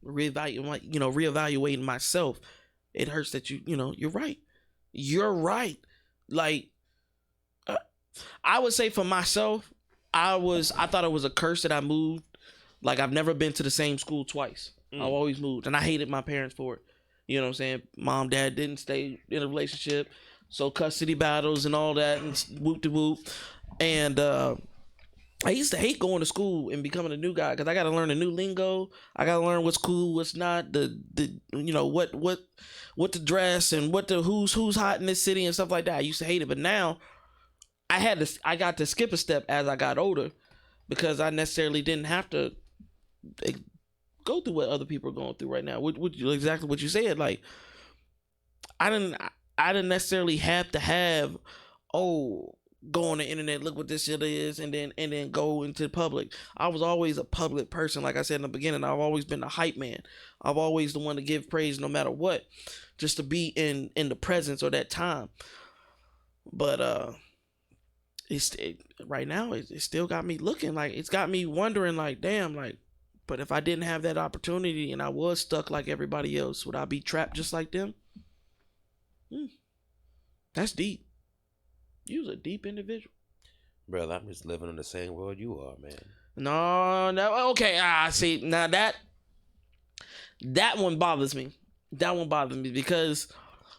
reevaluating myself. It hurts that you're right. You're right. Like I would say for myself, I thought it was a curse that I moved. Like I've never been to the same school twice. I've always moved, and I hated my parents for it. You know what I'm saying? Mom, dad didn't stay in a relationship, so custody battles and all that, and whoop de whoop. And I used to hate going to school and becoming a new guy because I got to learn a new lingo. I got to learn what's cool, what's not. What to dress and who's hot in this city and stuff like that. I used to hate it, but now I got to skip a step as I got older because I necessarily didn't have to go through what other people are going through right now. Exactly what you said. Like I didn't necessarily have to have go on the internet, look what this shit is, and then go into the public. I was always a public person. Like I said in the beginning, I've always been a hype man. I've always the one to give praise no matter what, just to be in the presence or that time. But right now it still got me looking, like it's got me wondering, like damn, like but if I didn't have that opportunity and I was stuck like everybody else, would I be trapped just like them? That's deep. You was a deep individual. Bro, I'm just living in the same world you are, man. No, okay. See, now that one bothers me. That one bothers me because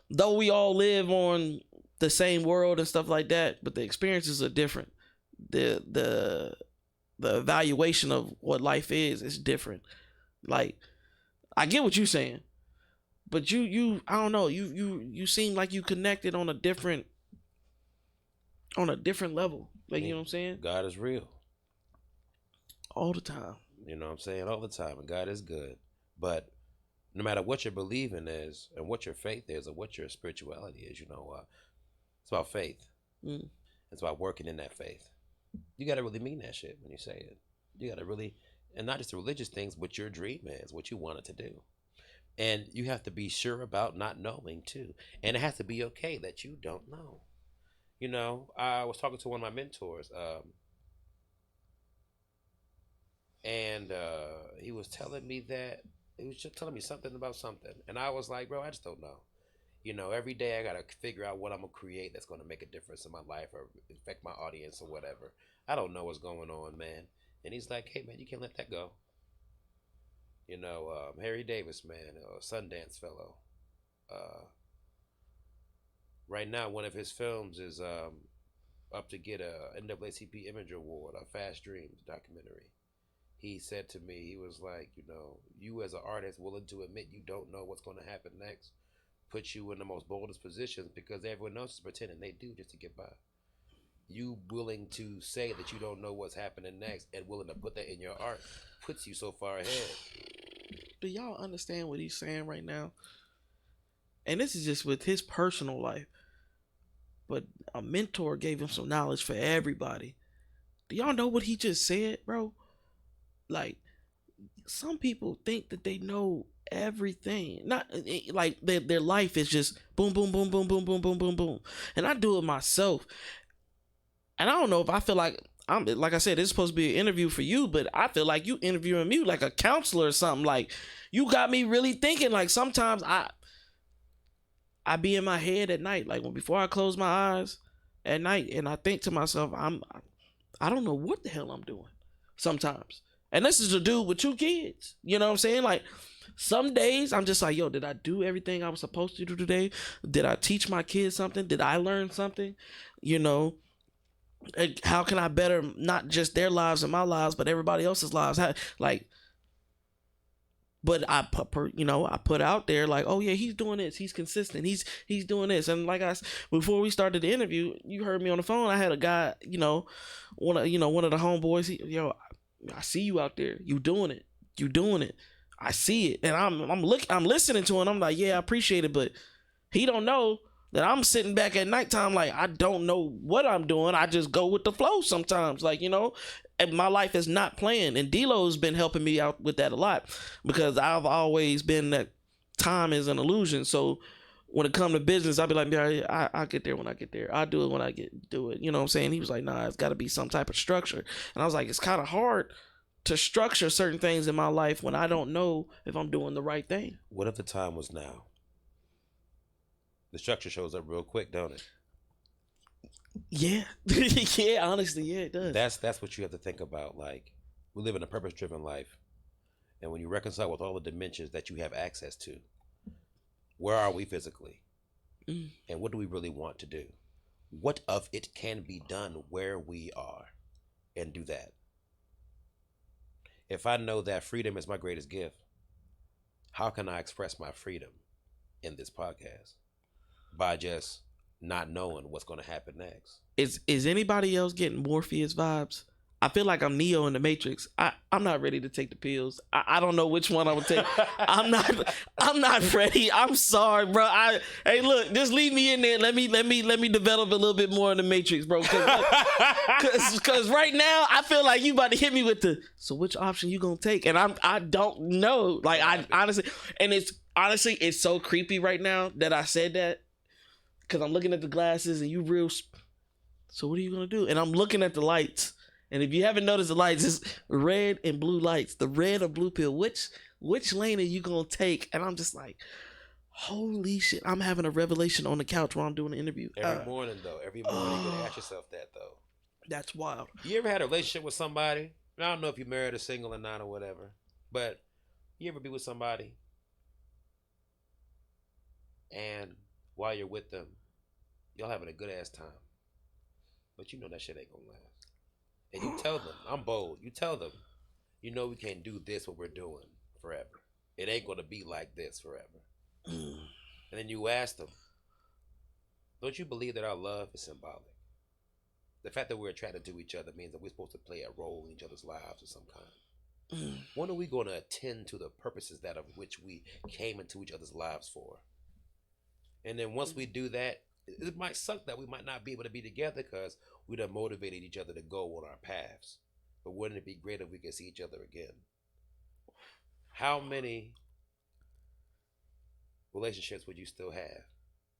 though we all live on the same world and stuff like that, but the experiences are different. The evaluation of what life is different. Like, I get what you're saying, but you I don't know. You seem like you connected on a different level. Like, you know what I'm saying? God is real. All the time. You know what I'm saying? All the time. And God is good. But no matter what your believing is and what your faith is or what your spirituality is, it's about faith. It's about working in that faith. You got to really mean that shit when you say it. You got to really, and not just the religious things, but your dream is what you wanted to do. And you have to be sure about not knowing too. And it has to be okay that you don't know. I was talking to one of my mentors, and he was telling me something about something, and I was like, bro, I just don't know. Every day I gotta figure out what I'm gonna create that's gonna make a difference in my life or affect my audience or whatever. I don't know what's going on, man. And he's like, hey, man, you can't let that go. Harry Davis, man, a Sundance fellow. Right now, one of his films is up to get a NAACP Image Award, a Fast Dreams documentary. He said to me, he was like, you as an artist willing to admit you don't know what's going to happen next, puts you in the most boldest positions because everyone else is pretending they do just to get by. You willing to say that you don't know what's happening next and willing to put that in your art puts you so far ahead. Do y'all understand what he's saying right now? And this is just with his personal life. But a mentor gave him some knowledge for everybody. Do y'all know what he just said, bro? Like, some people think that they know everything. Not like their life is just boom, boom, boom, boom, boom, boom, boom, boom, boom. And I do it myself. And I don't know if I feel like like I said, this is supposed to be an interview for you, but I feel like you interviewing me like a counselor or something. Like, you got me really thinking. Like, sometimes I be in my head at night, like before I close my eyes at night, and I think to myself, I don't know what the hell I'm doing sometimes. And this is a dude with 2 kids. You know what I'm saying? Like some days I'm just like, yo, did I do everything I was supposed to do today? Did I teach my kids something? Did I learn something? You know, and how can I better not just their lives and my lives, but everybody else's lives? But I put out there like, oh yeah, he's doing this. He's consistent. He's doing this. And like before we started the interview, you heard me on the phone. I had a guy, one of the homeboys. I see you out there. You doing it. I see it, and I'm listening to him. I'm like, yeah, I appreciate it, but he don't know that I'm sitting back at nighttime like I don't know what I'm doing. I just go with the flow sometimes, like and my life is not planned. And D-Lo's been helping me out with that a lot because I've always been that time is an illusion. So when it comes to business, I'll be like, yeah, I'll get there when I get there. I'll do it when I do it. You know what I'm saying? He was like, nah, it's got to be some type of structure. And I was like, it's kind of hard to structure certain things in my life when I don't know if I'm doing the right thing. What if the time was now? The structure shows up real quick, don't it? Yeah. Yeah, honestly, yeah, it does. That's what you have to think about. Like, we live in a purpose-driven life. And when you reconcile with all the dimensions that you have access to, where are we physically? And what do we really want to do? What of it can be done where we are? And do that. If I know that freedom is my greatest gift, how can I express my freedom in this podcast? By just not knowing what's going to happen next. Is anybody else getting Morpheus vibes? I feel like I'm Neo in the Matrix. I'm not ready to take the pills. I don't know which one I would take. I'm not ready. I'm sorry, bro. Hey, look, just leave me in there. Let me develop a little bit more in the Matrix, bro. Cause right now I feel like you about to hit me with so which option you gonna take? And I don't know. Like I honestly, and it's so creepy right now that I said that. Cause I'm looking at the glasses and you real. So what are you gonna do? And I'm looking at the lights. And if you haven't noticed the lights, it's red and blue lights. The red or blue pill. Which lane are you gonna take? And I'm just like, holy shit! I'm having a revelation on the couch while I'm doing an interview. Every morning, though. Every morning, you gotta ask yourself that, though. That's wild. You ever had a relationship with somebody? I don't know if you're married or single or not or whatever, but you ever be with somebody, and while you're with them, y'all having a good ass time, but you know that shit ain't gonna last. And you tell them, I'm bold. You tell them, we can't do this what we're doing forever. It ain't gonna be like this forever. And then you ask them, don't you believe that our love is symbolic? The fact that we're attracted to each other means that we're supposed to play a role in each other's lives of some kind. When are we going to attend to the purposes that of which we came into each other's lives for? And then once we do that, it might suck that we might not be able to be together because we'd have motivated each other to go on our paths. But wouldn't it be great if we could see each other again? How many relationships would you still have?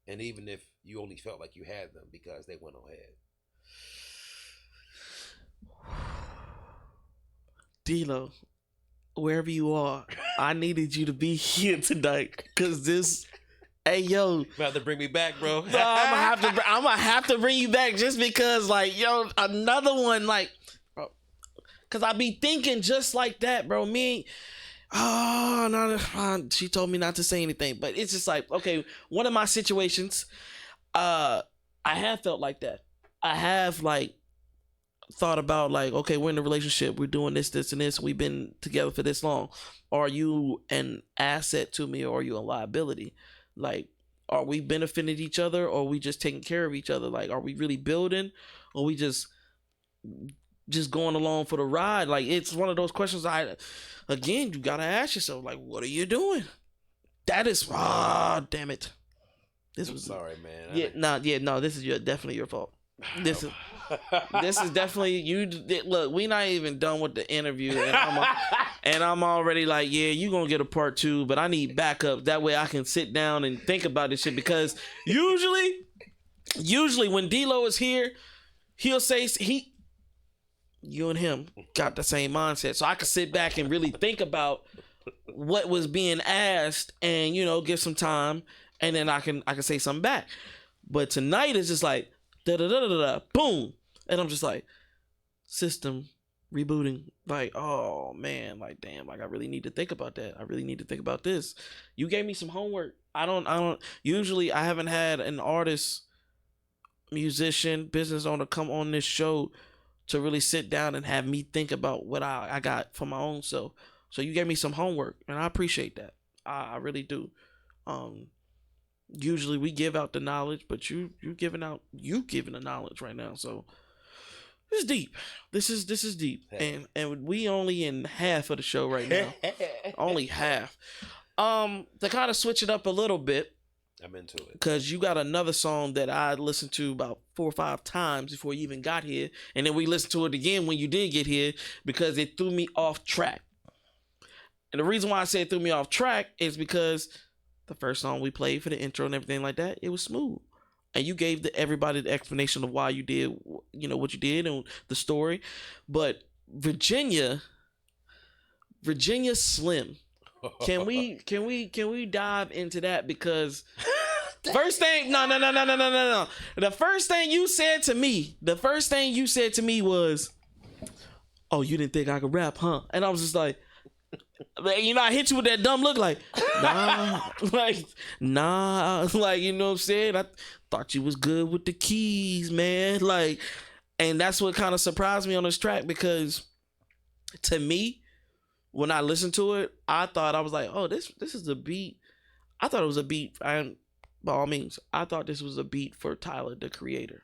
And even if you only felt like you had them because they went ahead. D-Lo, wherever you are, I needed you to be here tonight because this. Hey yo, you have to bring me back, bro. No, I'm gonna have to bring you back just because, like, yo, another one, like, bro, cause I be thinking just like that, bro. She told me not to say anything, but it's just like, okay, one of my situations, I have felt like that. I have like thought about like, okay, we're in a relationship, we're doing this, and this, we've been together for this long. Are you an asset to me, or are you a liability? Like, are we benefiting each other, or are we just taking care of each other? Like, are we really building, or are we just going along for the ride? Like, it's one of those questions you gotta ask yourself, like, what are you doing? That is, damn it. I'm sorry, man. No, this is definitely your fault. This is definitely you. Look, we not even done with the interview, and I'm already like, yeah, you gonna get a part 2, but I need backup. That way I can sit down and think about this shit, because usually when D-Lo is here, he'll say you and him got the same mindset, so I can sit back and really think about what was being asked and give some time and then I can say something back. But tonight it's just like da da da da da boom, and I'm just like system rebooting. Like, oh man, like damn, like I really need to think about that. I really need to think about this. You gave me some homework. I don't usually I haven't had an artist, musician, business owner come on this show to really sit down and have me think about what I got for my own self. So you gave me some homework, and I appreciate that. I really do. Usually we give out the knowledge, but you giving the knowledge right now. So this is deep. This is deep, and we only in half of the show right now. Only half. To kind of switch it up a little bit. I'm into it. Because you got another song that I listened to about 4 or 5 times before you even got here. And then we listened to it again when you did get here because it threw me off track. And the reason why I say it threw me off track is because the first song we played for the intro and everything like that, it was smooth. And you gave everybody the explanation of why you did, what you did and the story. But Virginia Slim. Can we dive into that? Because first thing, no. The first thing you said to me was, "Oh, you didn't think I could rap, huh?" And I was just like, I hit you with that dumb look, like, nah, like, you know what I'm saying? I thought you was good with the keys, man. Like, and that's what kind of surprised me on this track because, to me, when I listened to it, I was like, oh, this is a beat. I thought it was a beat, and by all means, I thought this was a beat for Tyler, the Creator.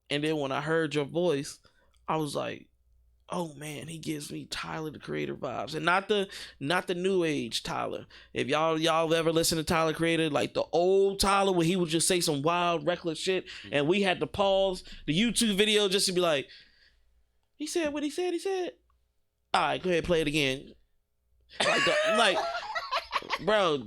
And then when I heard your voice, I was like, oh man, he gives me Tyler, the Creator vibes, and not the new age Tyler. If y'all ever listen to Tyler, Creator, like the old Tyler, where he would just say some wild, reckless shit, and we had to pause the YouTube video just to be like, he said what he said. He said. All right, go ahead, play it again. Like, bro,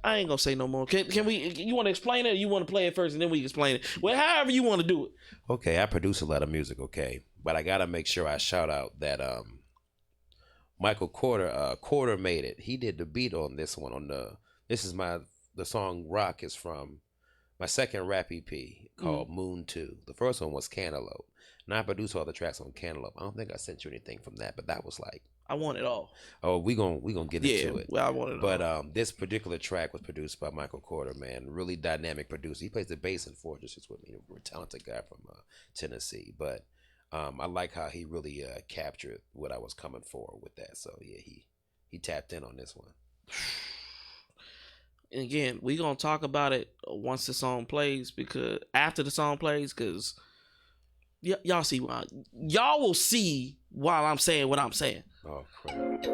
I ain't gonna say no more. Can we? You want to explain it? Or you want to play it first, and then we explain it. Well, however you want to do it. Okay, I produce a lot of music. Okay, but I gotta make sure I shout out that Michael Quarter made it. He did the beat on this one. The song "Rock" is from my second rap EP called Moon 2. The first one was Cantaloupe. And I produced all the tracks on Cantaloupe. I don't think I sent you anything from that, but that was like, I want it all. Oh, we gonna get into it. Well, I want it all. But this particular track was produced by Michael Quarter, man. Really dynamic producer. He plays the bass in Fortresses with me. A talented guy from Tennessee. But I like how he really captured what I was coming for with that. So yeah, he tapped in on this one. And again, we gonna talk about it once the song plays, because after the song plays, because y'all see why. Y'all will see while I'm saying what I'm saying. Oh crap.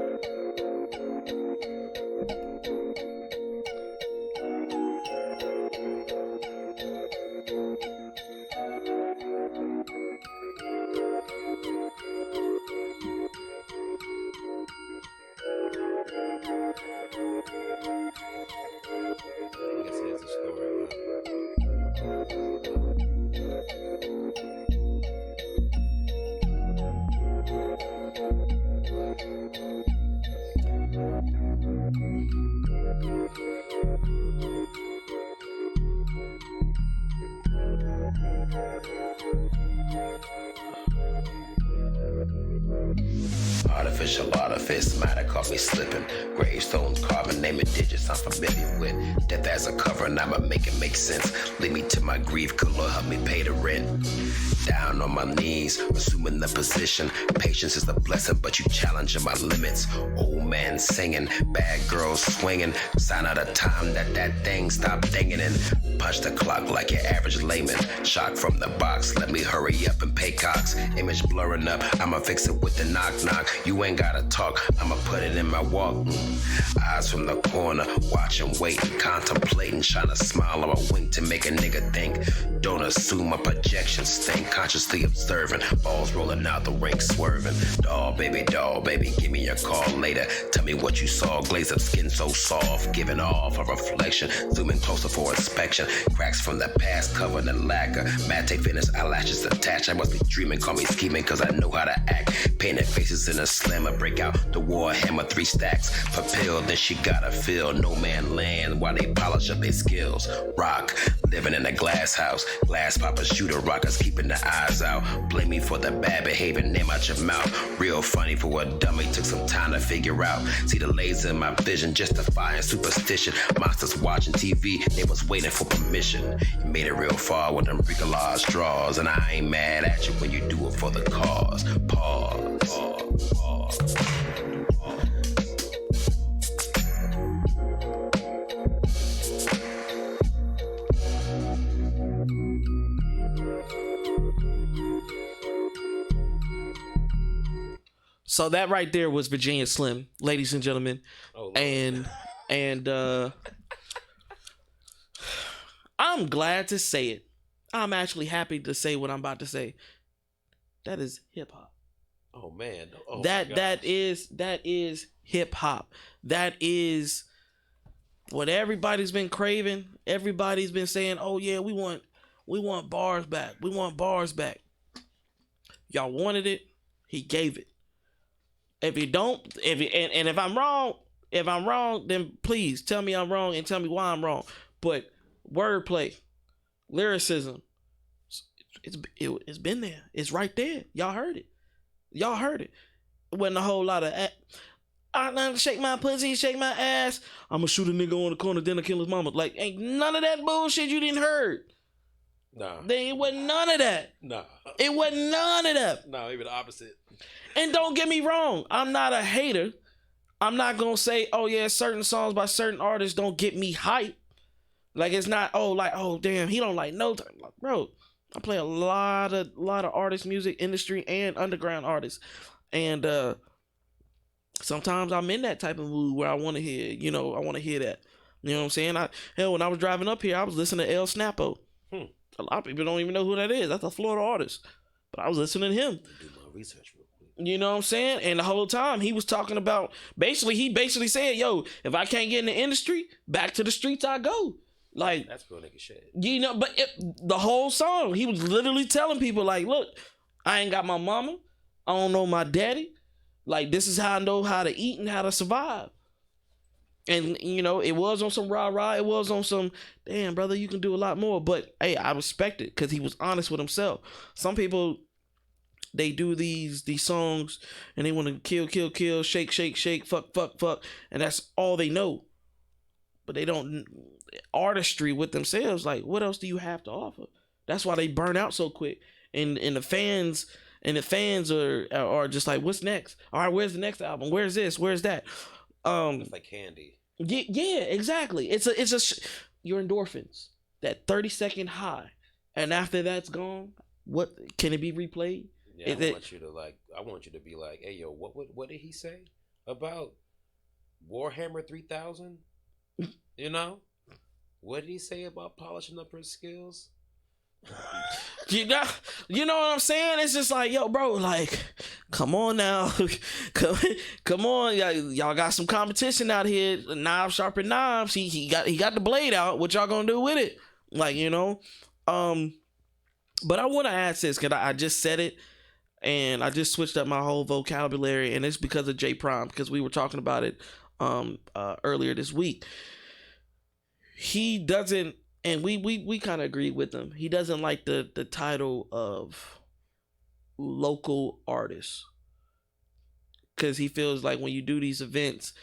Artificial artifice might have caught me slipping. Gravestones carving, naming digits I'm familiar with. Death as a cover, and I'ma make it make sense. Lead me to my grief, could Lord help me pay the rent. Down on my knees, assuming the position. Patience is a blessing, but you challenging my limits. Old man singing, bad girls swinging. Sign out of time that thing stop dinging and punch the clock like your average layman. Shock from the box, let me hurry up and pay cocks. Image blurring up, I'ma fix it with the knock. You ain't gotta talk, I'ma put it in my walk. Eyes from the corner, watching, waiting, contemplating, trying to smile on my wink to make a nigga think. Don't assume my projections stink. Consciously observing, balls rolling out the rink, swerving. Doll, baby, give me your call later. Tell me what you saw. Glaze up skin so soft, giving off a reflection. Zooming closer for inspection. Cracks from the past covered in lacquer. Matte finish, eyelashes attached. I must be dreaming, call me scheming, cause I know how to act. Painted faces in a slammer. Break out the war hammer, 3 stacks. Propel, then she gotta feel no man land while they polish up their skills. Rock, living in a glass house. Glass popper, shooter rockers, keeping the eyes out. Blame me for the bad behavior, name out your mouth. Real funny for a dummy, took some time to figure out. See the laser in my vision, justifying superstition. Monsters watching TV, they was waiting for permission. You made it real far with them bricolage draws, and I ain't mad at you when you do it for the cause. Pause, pause, pause. So that right there was Virginia Slim, ladies and gentlemen. Oh, and I'm glad to say it. I'm actually happy to say what I'm about to say. That is hip hop. Oh man. Oh, that is hip hop. That is what everybody's been craving. Everybody's been saying, "Oh yeah, we want bars back. We want bars back." Y'all wanted it. He gave it. If you don't, and if I'm wrong, then please tell me I'm wrong and tell me why I'm wrong. But wordplay, lyricism, it's been there. It's right there. Y'all heard it. It wasn't a whole lot of I'm shake my pussy, shake my ass. I'm gonna shoot a nigga on the corner, then I kill his mama. Like, ain't none of that bullshit you didn't heard. Nah. It wasn't none of that. Nah. It wasn't none of that. No, even the opposite. And don't get me wrong, I'm not a hater. I'm not gonna say, oh yeah, certain songs by certain artists don't get me hype. Like it's not, oh damn, he don't like no time. Like, bro, I play a lot of artist music, industry and underground artists. And sometimes I'm in that type of mood where I wanna hear, I wanna hear that. You know what I'm saying? When I was driving up here, I was listening to El Snappo. A lot of people don't even know who that is. That's a Florida artist. But I was listening to him. Do my research real quick. You know what I'm saying? And the whole time he was talking about, he basically said, yo, if I can't get in the industry, back to the streets I go. Like, that's real nigga shit. But the whole song, he was literally telling people, like, look, I ain't got my mama. I don't know my daddy. Like, this is how I know how to eat and how to survive. And, it was on some rah-rah. It was on some, damn, brother, you can do a lot more. But, hey, I respect it because he was honest with himself. Some people, they do these songs and they want to kill, shake, fuck. And that's all they know. But they don't, artistry with themselves, like, what else do you have to offer? That's why they burn out so quick. And the fans are just like, what's next? All right, where's the next album? Where's this? Where's that? It's like candy. Yeah, exactly. It's your endorphins, that 30-second high, and after that's gone, what can it be replayed? Yeah, I want you to be like, hey yo, what did he say about Warhammer 3000? What did he say about polishing up his skills? You know what I'm saying? It's just like, yo, bro, like, come on now. come on. Y'all got some competition out here. Knives sharpen knives. He got the blade out. What y'all gonna do with it? Like, but I want to ask this, because I just said it and I just switched up my whole vocabulary, and it's because of J Prime, because we were talking about it earlier this week. He doesn't, and we kind of agreed with him. He doesn't like the title of local artist, because he feels like when you do these events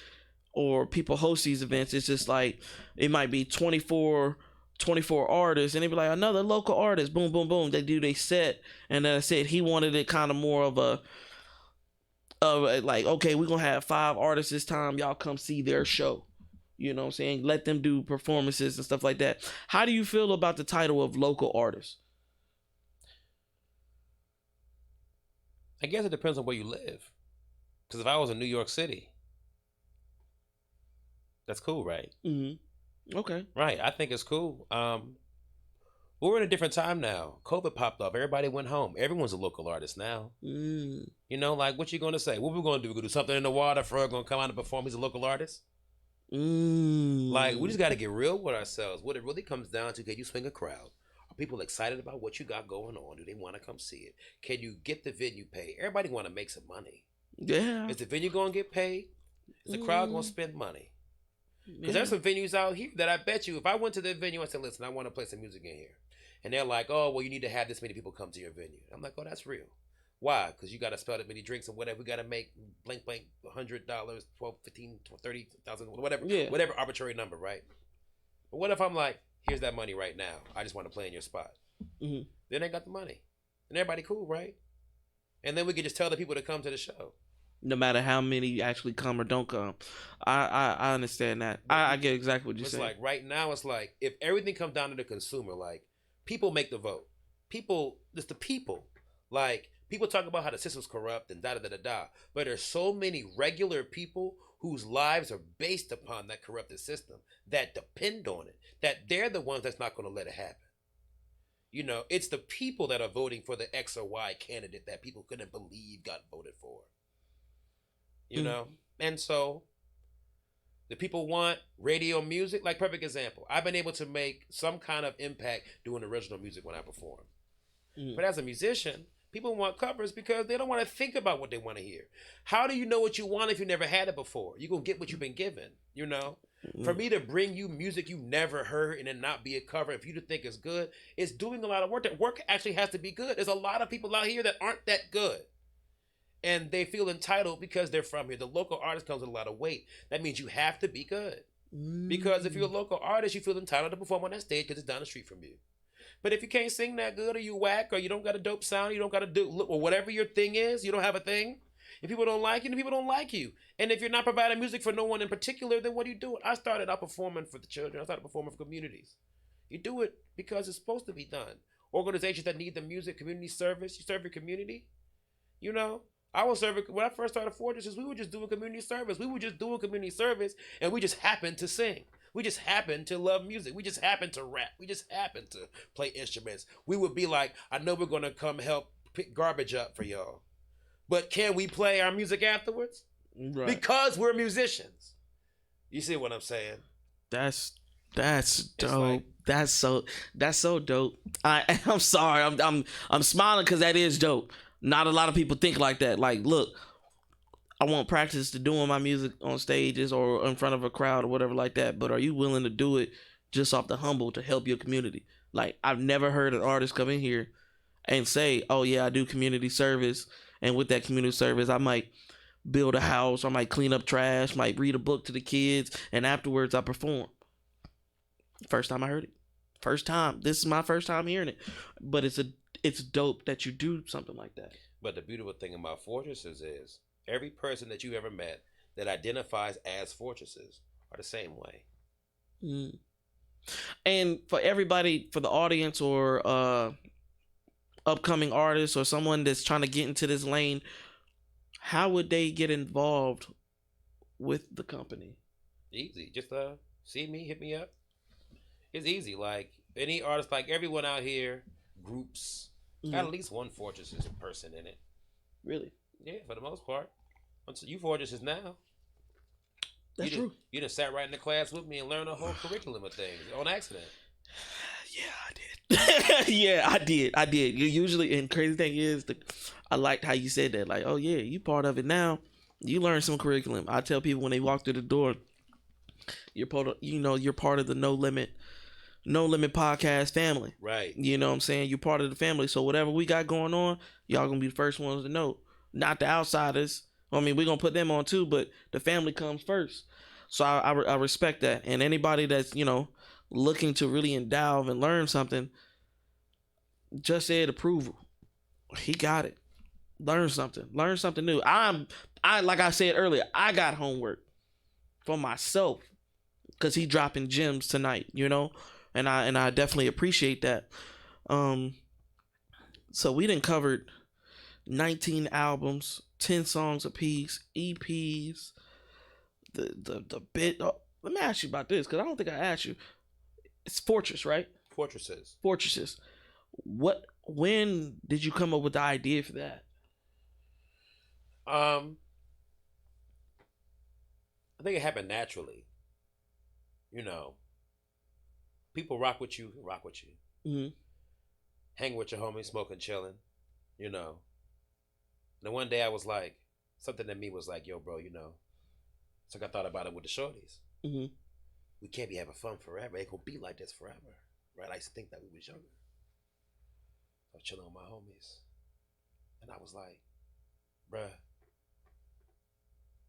or people host these events, it's just like it might be 24 artists, and they be like, another local artist, boom, boom, boom. They do they set, and then I said he wanted it kind of more of a like, okay, we're gonna have 5 artists this time. Y'all come see their show. You know what I'm saying? Let them do performances and stuff like that. How do you feel about the title of local artist? I guess it depends on where you live. Because if I was in New York City, that's cool, right? Mm-hmm. Okay. Right. I think it's cool. But we're in a different time now. COVID popped off. Everybody went home. Everyone's a local artist now. Mm. You know, like, what you going to say? What we going to do? We're going to do something in the water. Frog going to come out and perform. He's a local artist. Like, we just got to get real with ourselves. What it really comes down to, can you swing a crowd? Are people excited about what you got going on? Do they want to come see it? Can you get the venue paid? Everybody want to make some money. Yeah. Is the venue going to get paid? Is the crowd going to spend money? Because there's some venues out here that I bet you, if I went to their venue and said, listen, I want to play some music in here. And they're like, oh, well, you need to have this many people come to your venue. I'm like, oh, that's real. Why? Because you got to spell that many drinks and whatever. We got to make blank, $100, 12, 15, 30,000, whatever. Yeah. Whatever arbitrary number, right? But what if I'm like, here's that money right now. I just want to play in your spot. Mm-hmm. Then they got the money. And everybody cool, right? And then we could just tell the people to come to the show. No matter how many actually come or don't come. I understand that. I get exactly what you're saying. It's like right now, it's like if everything comes down to the consumer, like people make the vote. People, it's the people. Like people talk about how the system's corrupt and da-da-da-da-da. But there's so many regular people whose lives are based upon that corrupted system that depend on it, that they're the ones that's not going to let it happen. You know, it's the people that are voting for the X or Y candidate that people couldn't believe got voted for. You know? And so the people want radio music. Like, perfect example. I've been able to make some kind of impact doing original music when I perform. But as a musician, people want covers because they don't want to think about what they want to hear. How do you know what you want if you never had it before? You're going to get what you've been given, you know? For me to bring you music you never heard and then not be a cover, if you to think it's good, it's doing a lot of work. That work actually has to be good. There's a lot of people out here that aren't that good. And they feel entitled because they're from here. The local artist comes with a lot of weight. That means you have to be good. Because if you're a local artist, you feel entitled to perform on that stage because it's down the street from you. But if you can't sing that good, or you whack, or you don't got a dope sound, you don't got to do, or whatever your thing is, you don't have a thing. If people don't like you, then people don't like you. And if you're not providing music for no one in particular, then what are you doing? I started out performing for the children. I started performing for communities. You do it because it's supposed to be done. Organizations that need the music, community service, you serve your community. You know? I was serving, when I first started Fortresses, we were just doing community service. We were just doing community service, and we just happened to sing. We just happened to love music. We just happened to rap. We just happened to play instruments. We would be like, I know we're going to come help pick garbage up for y'all. But can we play our music afterwards? Right. Because we're musicians. You see what I'm saying? That's dope. Like, that's so dope. I'm sorry. I'm smiling because that is dope. Not a lot of people think like that. Like, look, I want practice to doing my music on stages or in front of a crowd or whatever like that. But are you willing to do it just off the humble to help your community? Like, I've never heard an artist come in here and say, oh yeah, I do community service. And with that community service, I might build a house, I might clean up trash, might read a book to the kids, and afterwards I perform. First time I heard it. First time. This is my first time hearing it. But it's dope that you do something like that. But the beautiful thing about Fortresses is every person that you've ever met that identifies as Fortresses are the same way. And for everybody, for the audience or upcoming artists or someone that's trying to get into this lane, how would they get involved with the company? Easy. Just see me, hit me up. It's easy. Like any artist, like everyone out here, groups got at least one Fortresses person in it. Really? Yeah, for the most part. You Fortresses now. That's true. You done sat right in the class with me and learned a whole curriculum of things on accident. Yeah, I did. Yeah, I did. You usually, and crazy thing is, I liked how you said that. Like, oh yeah, you part of it now. You learn some curriculum. I tell people when they walk through the door, you're part of, you're part of the No Limit podcast family. Right. You know what I'm saying? You're part of the family. So whatever we got going on, y'all gonna be the first ones to know. Not the outsiders. I mean, we're gonna put them on too, but the family comes first. So I respect that. And anybody that's, looking to really endow and learn something, just said approval. He got it. Learn something new. I like I said earlier, I got homework for myself because he dropping gems tonight, and I definitely appreciate that. So we done covered 19 albums, 10 songs apiece, EPs, the bit. Oh, let me ask you about this because I don't think I asked you. It's Fortress, right? Fortresses. When did you come up with the idea for that? I think it happened naturally. You know, people rock with you. Mm-hmm. Hang with your homies, smoking, chilling. You know. And then one day I was like, something in me was like, yo, bro, you know. So I thought about it with the shorties. Mm-hmm. We can't be having fun forever. It ain't gonna be like this forever. Right? I used to think that we was younger. I was chilling with my homies. And I was like, bruh,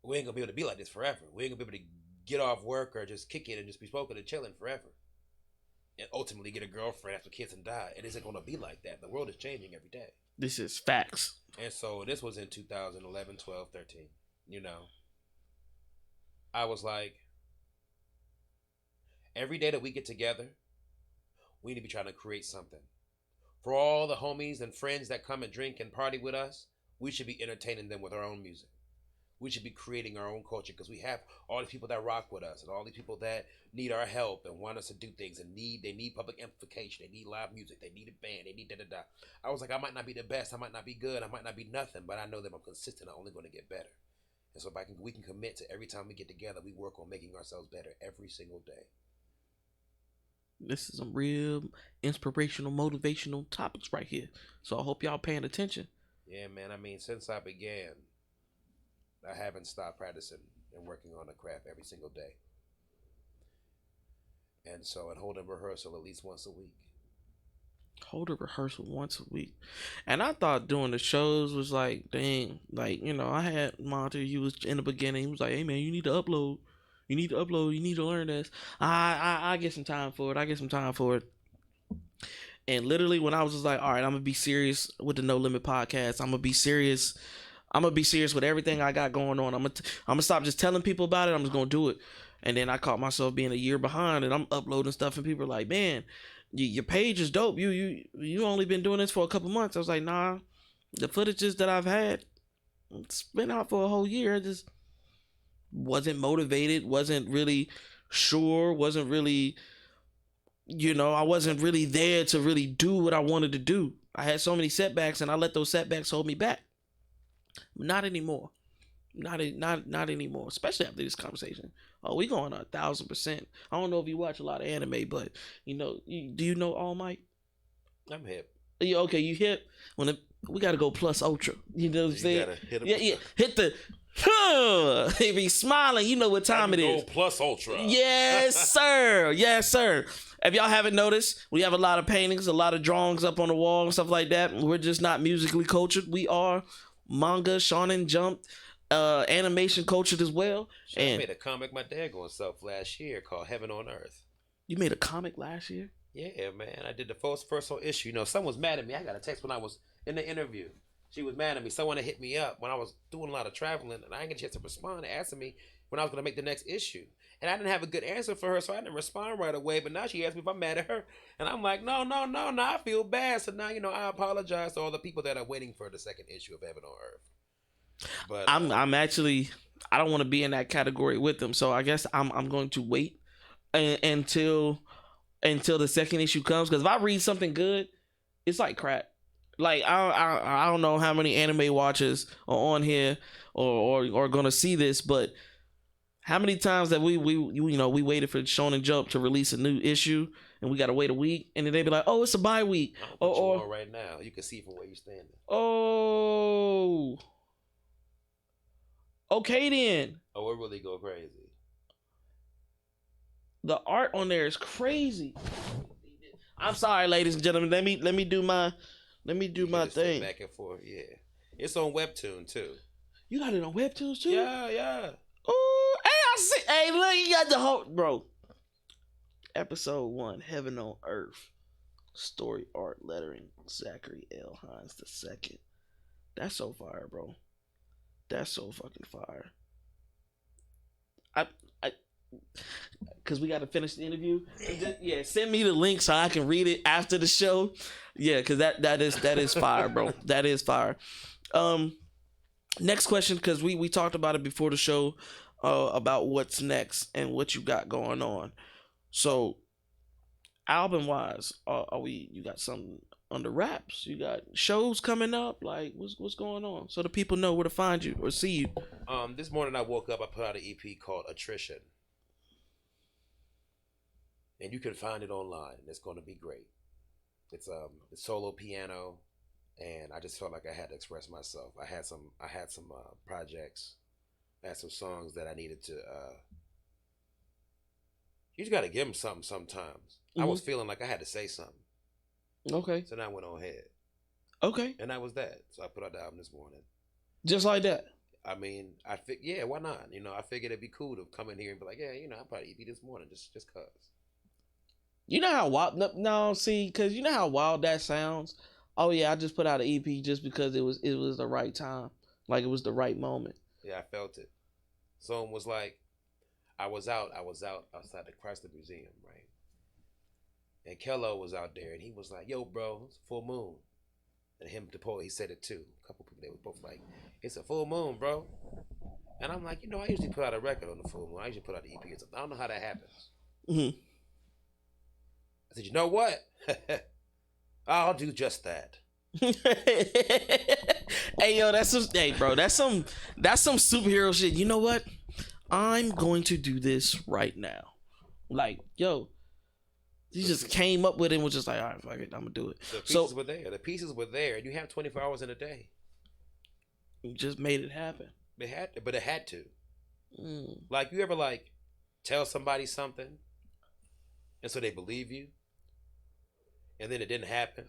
we ain't gonna be able to be like this forever. We ain't gonna be able to get off work or just kick it and just be smoking and chilling forever. And ultimately get a girlfriend after kids and die. It isn't gonna be like that. The world is changing every day. This is facts. And so this was in 2011, 12, 13. You know, I was like, every day that we get together, we need to be trying to create something. For all the homies and friends that come and drink and party with us, we should be entertaining them with our own music. We should be creating our own culture because we have all these people that rock with us and all these people that need our help and want us to do things and they need public amplification. They need live music. They need a band. They need da-da-da. I was like, I might not be the best. I might not be good. I might not be nothing, but I know that I'm consistent. I'm only going to get better. And so we can commit to every time we get together, we work on making ourselves better every single day. This is some real inspirational, motivational topics right here. So I hope y'all paying attention. Yeah, man. I mean, since I began, I haven't stopped practicing and working on the craft every single day. And so and holding rehearsal at least once a week. Hold a rehearsal once a week. And I thought doing the shows was like, dang, like, you know, I had Monty, he was in the beginning, he was like, hey man, you need to upload. You need to learn this. I get some time for it. And literally when I was just like, all right, I'm gonna be serious with the No Limit podcast. I'm gonna be serious with everything I got going on. I'm gonna stop just telling people about it. I'm just gonna do it. And then I caught myself being a year behind, and I'm uploading stuff, and people are like, man, your page is dope. You only been doing this for a couple months. I was like, nah, the footages that I've had, it's been out for a whole year. I just wasn't motivated, wasn't really sure, wasn't really, you know, I wasn't really there to really do what I wanted to do. I had so many setbacks, and I let those setbacks hold me back. Not anymore. Not anymore. Especially after this conversation. Oh, we going 1,000%. I don't know if you watch a lot of anime, but you know, do you know All Might? I'm hip. Okay, you hip. We gotta go plus ultra. You know what I'm saying? Yeah. Hit the. He be smiling. You know what time it is. Plus ultra. Yes, sir. Yes, sir. If y'all haven't noticed, we have a lot of paintings, a lot of drawings up on the wall and stuff like that. We're just not musically cultured. We are manga, shonen jump, animation cultured as well. I made a comic my dad going self last year called Heaven on Earth. You made a comic last year? Yeah, man. I did the first whole issue. You know, someone was mad at me. I got a text when I was in the interview. She was mad at me. Someone had hit me up when I was doing a lot of traveling, and I didn't get a chance to respond, asking me when I was going to make the next issue. And I didn't have a good answer for her, so I didn't respond right away. But now she asked me if I'm mad at her. And I'm like, no, I feel bad. So now, you know, I apologize to all the people that are waiting for the second issue of Heaven on Earth. But I'm actually, I don't want to be in that category with them. So I guess I'm going to wait until the second issue comes. Because if I read something good, it's like crack. Like I don't know how many anime watchers are on here or gonna see this, but how many times that we waited for Shonen Jump to release a new issue and we gotta wait a week and then they be like, oh, it's a bye week. I'll put you on right now. You can see from where you're standing. Oh, okay then. Oh, it really go crazy. The art on there is crazy. I'm sorry, ladies and gentlemen. Let me do my thing. Back and forth, yeah. It's on Webtoon too. You got it on Webtoons too? Yeah. Oh, hey, I see. Hey, look, you got the whole, bro. Episode 1, Heaven on Earth. Story, art, lettering, Zachary L. Hines II. That's so fire, bro. That's so fucking fire. Cause we gotta finish the interview. Yeah, send me the link so I can read it after the show. Yeah, cause that is fire, bro. That is fire. Next question, cause we talked about it before the show, about what's next and what you got going on. So album wise, are we? You got something under wraps? You got shows coming up? Like what's going on? So the people know where to find you or see you. This morning I woke up. I put out an EP called Attrition, and you can find it online. It's going to be great. It's solo piano, and I just felt like I had to express myself. I had some projects. I had some songs that I needed to. You just got to give them something sometimes. I was feeling like I had to say something. Okay. So then I went on ahead. Okay. And that was that. So I put out the album this morning. Just like that. I mean, yeah, why not? You know, I figured it'd be cool to come in here and be like, yeah, you know, I put out an EP this morning just cause. You know how wild? No, see, because you know how wild that sounds. Oh yeah, I just put out an EP just because it was the right time, like it was the right moment. Yeah, I felt it. So it was like, I was outside the Chrysler Museum, right? And Kello was out there, and he was like, "Yo, bro, it's a full moon." And him, the poet, he said it too. A couple people, they were both like, "It's a full moon, bro." And I'm like, you know, I usually put out a record on the full moon. I usually put out the EP or something. I don't know how that happens. Mm-hmm. I said, you know what? I'll do just that. Hey yo, that's some superhero shit. You know what? I'm going to do this right now. Like, yo, he just came up with it and was just like, all right, fuck it, I'm gonna do it. The pieces were there. The pieces were there, and you have 24 hours in a day. You just made it happen. It had to. Like, you ever like tell somebody something, and so they believe you, and then it didn't happen,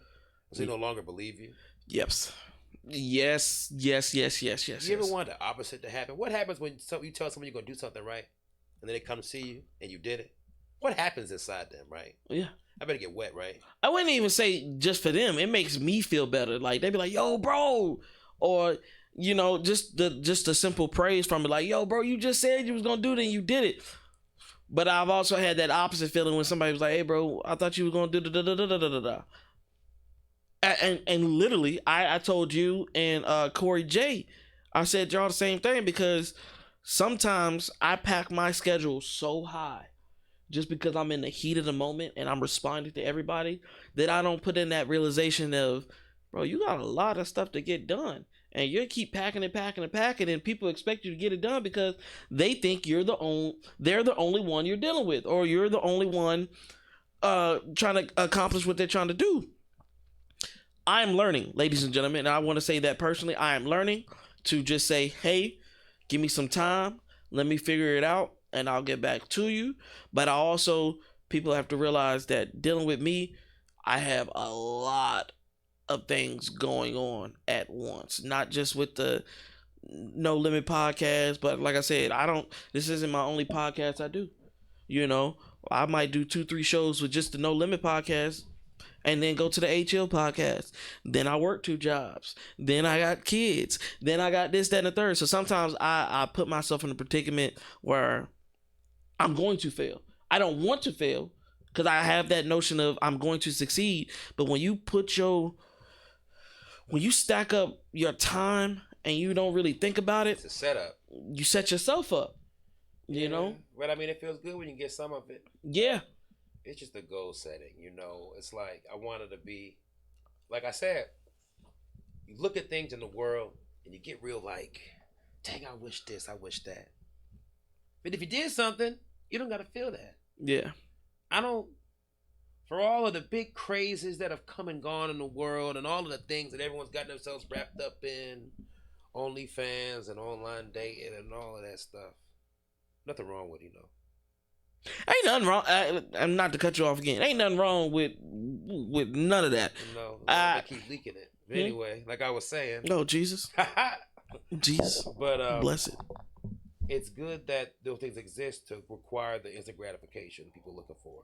so they no longer believe you. Yes. You ever want the opposite to happen? What happens when you tell someone you're gonna do something right, and then they come see you and you did it? What happens inside them, right? Yeah. I better get wet, right? I wouldn't even say just for them. It makes me feel better. Like they'd be like, "Yo, bro," or you know, just a simple praise from it, like, "Yo, bro, you just said you was gonna do it and you did it." But I've also had that opposite feeling when somebody was like, "Hey, bro, I thought you were gonna do da da da da da da da." And literally, I told you and Corey J, I said y'all the same thing because sometimes I pack my schedule so high just because I'm in the heat of the moment and I'm responding to everybody that I don't put in that realization of, bro, you got a lot of stuff to get done. And you keep packing and people expect you to get it done because they think they're the only one you're dealing with, or you're the only one trying to accomplish what they're trying to do. I'm learning, ladies and gentlemen, and I want to say that personally, I am learning to just say, hey, give me some time, let me figure it out, and I'll get back to you. But people have to realize that dealing with me, I have a lot of things going on at once, not just with the No Limit podcast, but like I said, this isn't my only podcast I do. You know, I might do 2-3 shows with just the No Limit podcast and then go to the HL podcast. Then I work 2 jobs. Then I got kids. Then I got this, that, and the third. So sometimes I put myself in a predicament where I'm going to fail. I don't want to fail because I have that notion of I'm going to succeed. But when you stack up your time and you don't really think about it, it's a setup. You set yourself up. You know? But I mean, it feels good when you get some of it. Yeah. It's just a goal setting, you know. It's like I wanted to be, like I said, you look at things in the world and you get real like, dang, I wish this, I wish that. But if you did something, you don't got to feel that. Yeah. For all of the big crazes that have come and gone in the world and all of the things that everyone's gotten themselves wrapped up in, OnlyFans and online dating and all of that stuff, nothing wrong with it, you know. Ain't nothing wrong. I'm not to cut you off again. Ain't nothing wrong with none of that. No, I keep leaking it. But anyway, like I was saying. No, Jesus. Jesus. But bless it. It's good that those things exist to require the instant gratification people are looking for.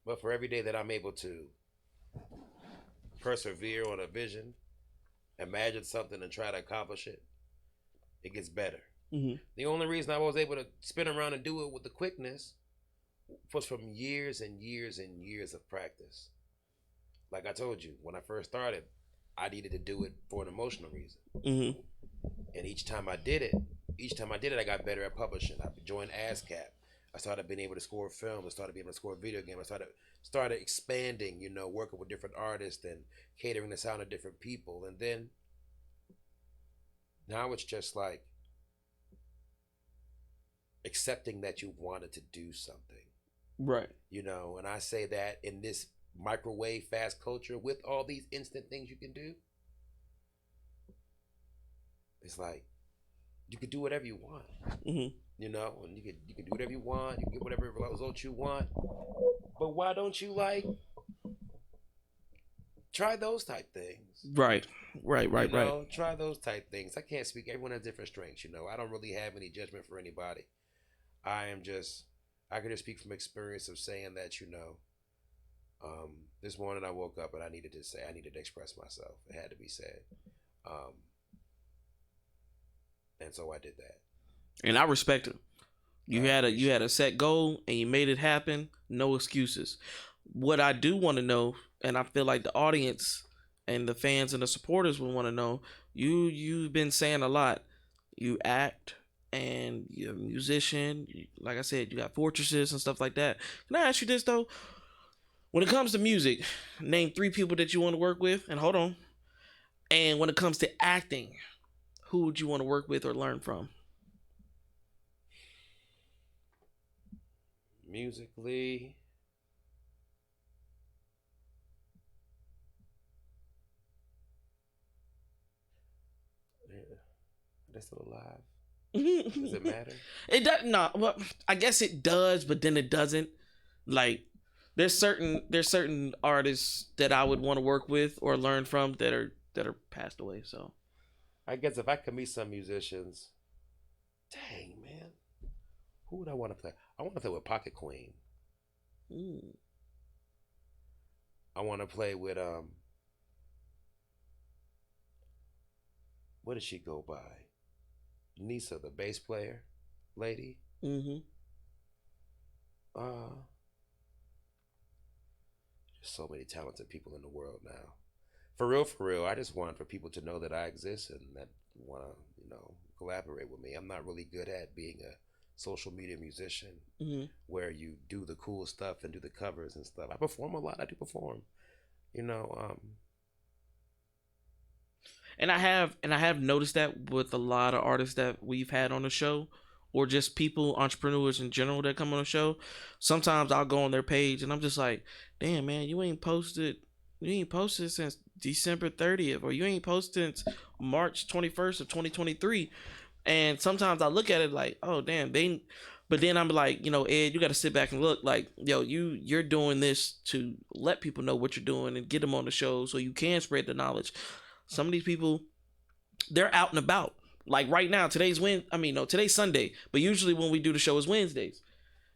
But for every day that I'm able to persevere on a vision, imagine something and try to accomplish it, it gets better. Mm-hmm. The only reason I was able to spin around and do it with the quickness was from years and years and years of practice. Like I told you, when I first started, I needed to do it for an emotional reason. Mm-hmm. And each time I did it, I got better at publishing. I joined ASCAP. I started being able to score film. I started being able to score a video game. I started expanding, working with different artists and catering the sound of different people. And then now it's just like accepting that you wanted to do something. Right. And I say that in this microwave fast culture with all these instant things you can do, it's like you could do whatever you want. Mm-hmm. And you can do whatever you want. You can get whatever result you want. But why don't you try those type things? Right. Try those type things. I can't speak. Everyone has different strengths. I don't really have any judgment for anybody. I can just speak from experience of saying that, this morning I woke up and I needed to express myself. It had to be said. And so I did that. And I respect it. You had a set goal and you made it happen. No excuses. What I do want to know, and I feel like the audience and the fans and the supporters will want to know, you've been saying a lot. You act and you're a musician. Like I said, you got fortresses and stuff like that. Can I ask you this though? When it comes to music, name 3 people that you want to work with. And hold on. And when it comes to acting, who would you want to work with or learn from? Musically, they're still alive. Does it matter? It does not. Well, I guess it does, but then it doesn't. Like, there's certain artists that I would want to work with or learn from that are passed away. So, I guess if I could meet some musicians, dang man, who would I want to play? I want to play with Pocket Queen. I want to play with what did she go by? Nisa, the bass player lady. Mm-hmm. There's so many talented people in the world now. For real, I just want for people to know that I exist and that want to, collaborate with me. I'm not really good at being a social media musician where you do the cool stuff and do the covers and stuff. I perform a lot. I do perform, And I have noticed that with a lot of artists that we've had on the show, or just people, entrepreneurs in general that come on the show. Sometimes I'll go on their page and I'm just like, damn man, you ain't posted since December 30th, or you ain't posted since March 21st of 2023. And sometimes I look at it like, oh damn, but then I'm like, Ed, you got to sit back and look like, yo, you're doing this to let people know what you're doing and get them on the show so you can spread the knowledge. Some of these people, they're out and about. Like right now, today's Sunday, but usually when we do the show is Wednesdays.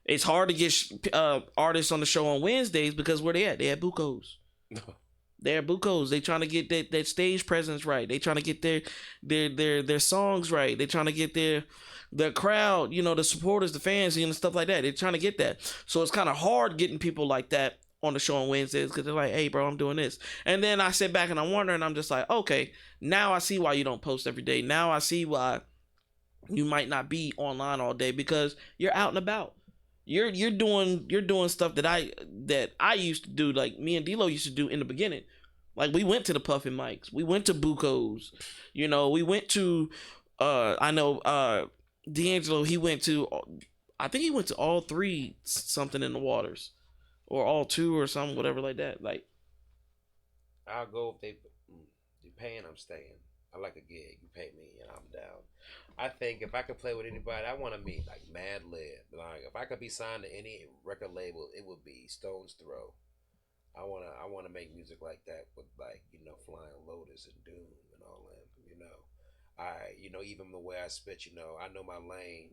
It's hard to get artists on the show on Wednesdays because where they at? They at Bucos. They're at Bucos. They trying to get that stage presence right. They trying to get their songs right. They trying to get their crowd, the supporters, the fans, and stuff like that. They're trying to get that. So it's kind of hard getting people like that on the show on Wednesdays because they're like, hey bro, I'm doing this. And then I sit back and I wonder and I'm just like, okay, now I see why you don't post every day. Now I see why you might not be online all day, because you're out and about. You're doing stuff that I used to do, like me and D-Lo used to do in the beginning. Like we went to the Puffin Mics, we went to Bucos, we went to I know D'Angelo, I think he went to all 3 something in the waters. Or all 2 or something, whatever like that. Like, I'll go if you're paying, I'm staying. I like a gig. You pay me and I'm down. I think if I could play with anybody, I want to meet like Mad Lib. Like if I could be signed to any record label, it would be Stone's Throw. I wanna make music like that with like Flying Lotus and Doom and all that. Even the way I spit, I know my lane.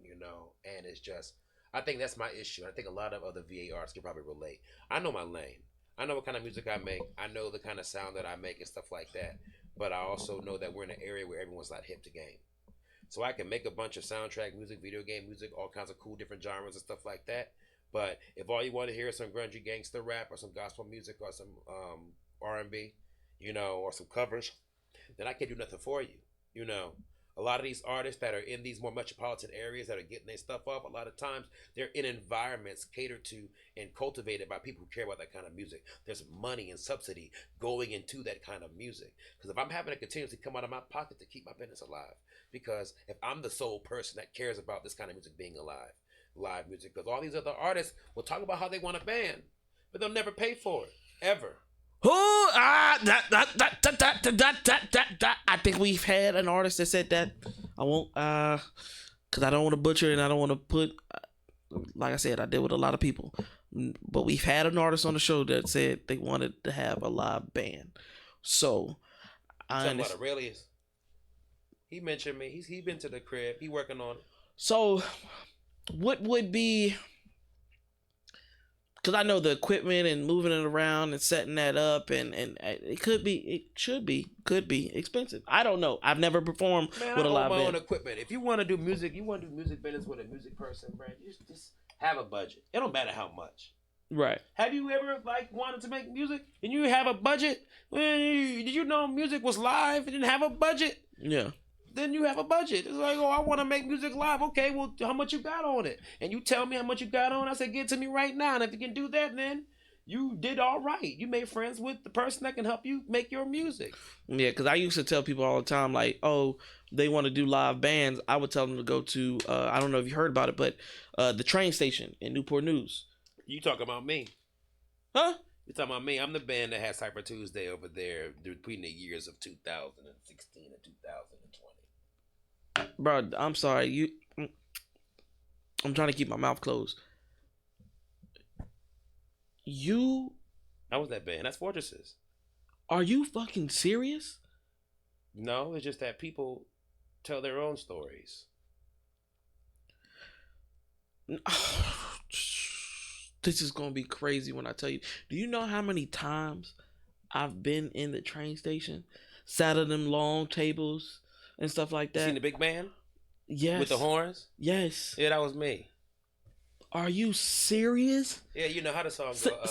And it's just. I think that's my issue. I think a lot of other VA artists can probably relate. I know my lane. I know what kind of music I make. I know the kind of sound that I make and stuff like that. But I also know that we're in an area where everyone's not hip to game. So I can make a bunch of soundtrack music, video game music, all kinds of cool different genres and stuff like that. But if all you want to hear is some grungy gangster rap or some gospel music or some R&B, or some covers, then I can't do nothing for you. A lot of these artists that are in these more metropolitan areas that are getting their stuff off, a lot of times they're in environments catered to and cultivated by people who care about that kind of music. There's money and subsidy going into that kind of music. Because if I'm having to continuously come out of my pocket to keep my business alive, because if I'm the sole person that cares about this kind of music being alive, live music, because all these other artists will talk about how they want a band, but they'll never pay for it, ever. I think we've had an artist that said that. I won't, because I don't want to butcher it and I don't want to put, like I said, I deal with a lot of people. But we've had an artist on the show that said they wanted to have a live band. So, Talking about Aurelius. He mentioned me. He been to the crib. He working on it. So, what would be... Because I know the equipment and moving it around and setting that up and it could be expensive. I don't know. I've never performed with a live band. Own equipment. If you want to do music, business with a music person, bro. Just have a budget. It don't matter how much. Right. Have you ever wanted to make music and you have a budget? Did you know music was live and didn't have a budget? Yeah. Then you have a budget. It's like, oh, I want to make music live. Okay, well, how much you got on it? And you tell me how much you got on. I said, get it to me right now. And if you can do that, then you did all right. You made friends with the person that can help you make your music. Yeah, because I used to tell people all the time, like, oh, they want to do live bands. I would tell them to go to, I don't know if you heard about it, but the train station in Newport News. You talking about me? Huh? You talking about me? I'm the band that had Cypher Tuesday over there between the years of 2016 and 2020. Bro, I'm sorry. I'm trying to keep my mouth closed. I was that band. That's Fortresses. Are you fucking serious? No, it's just that people tell their own stories. This is gonna be crazy when I tell you. Do you know how many times I've been in the train station, sat at them long tables and stuff like that? You seen the big band? Yes. With the horns? Yes. Yeah, that was me. Are you serious? Yeah, you know how the song go.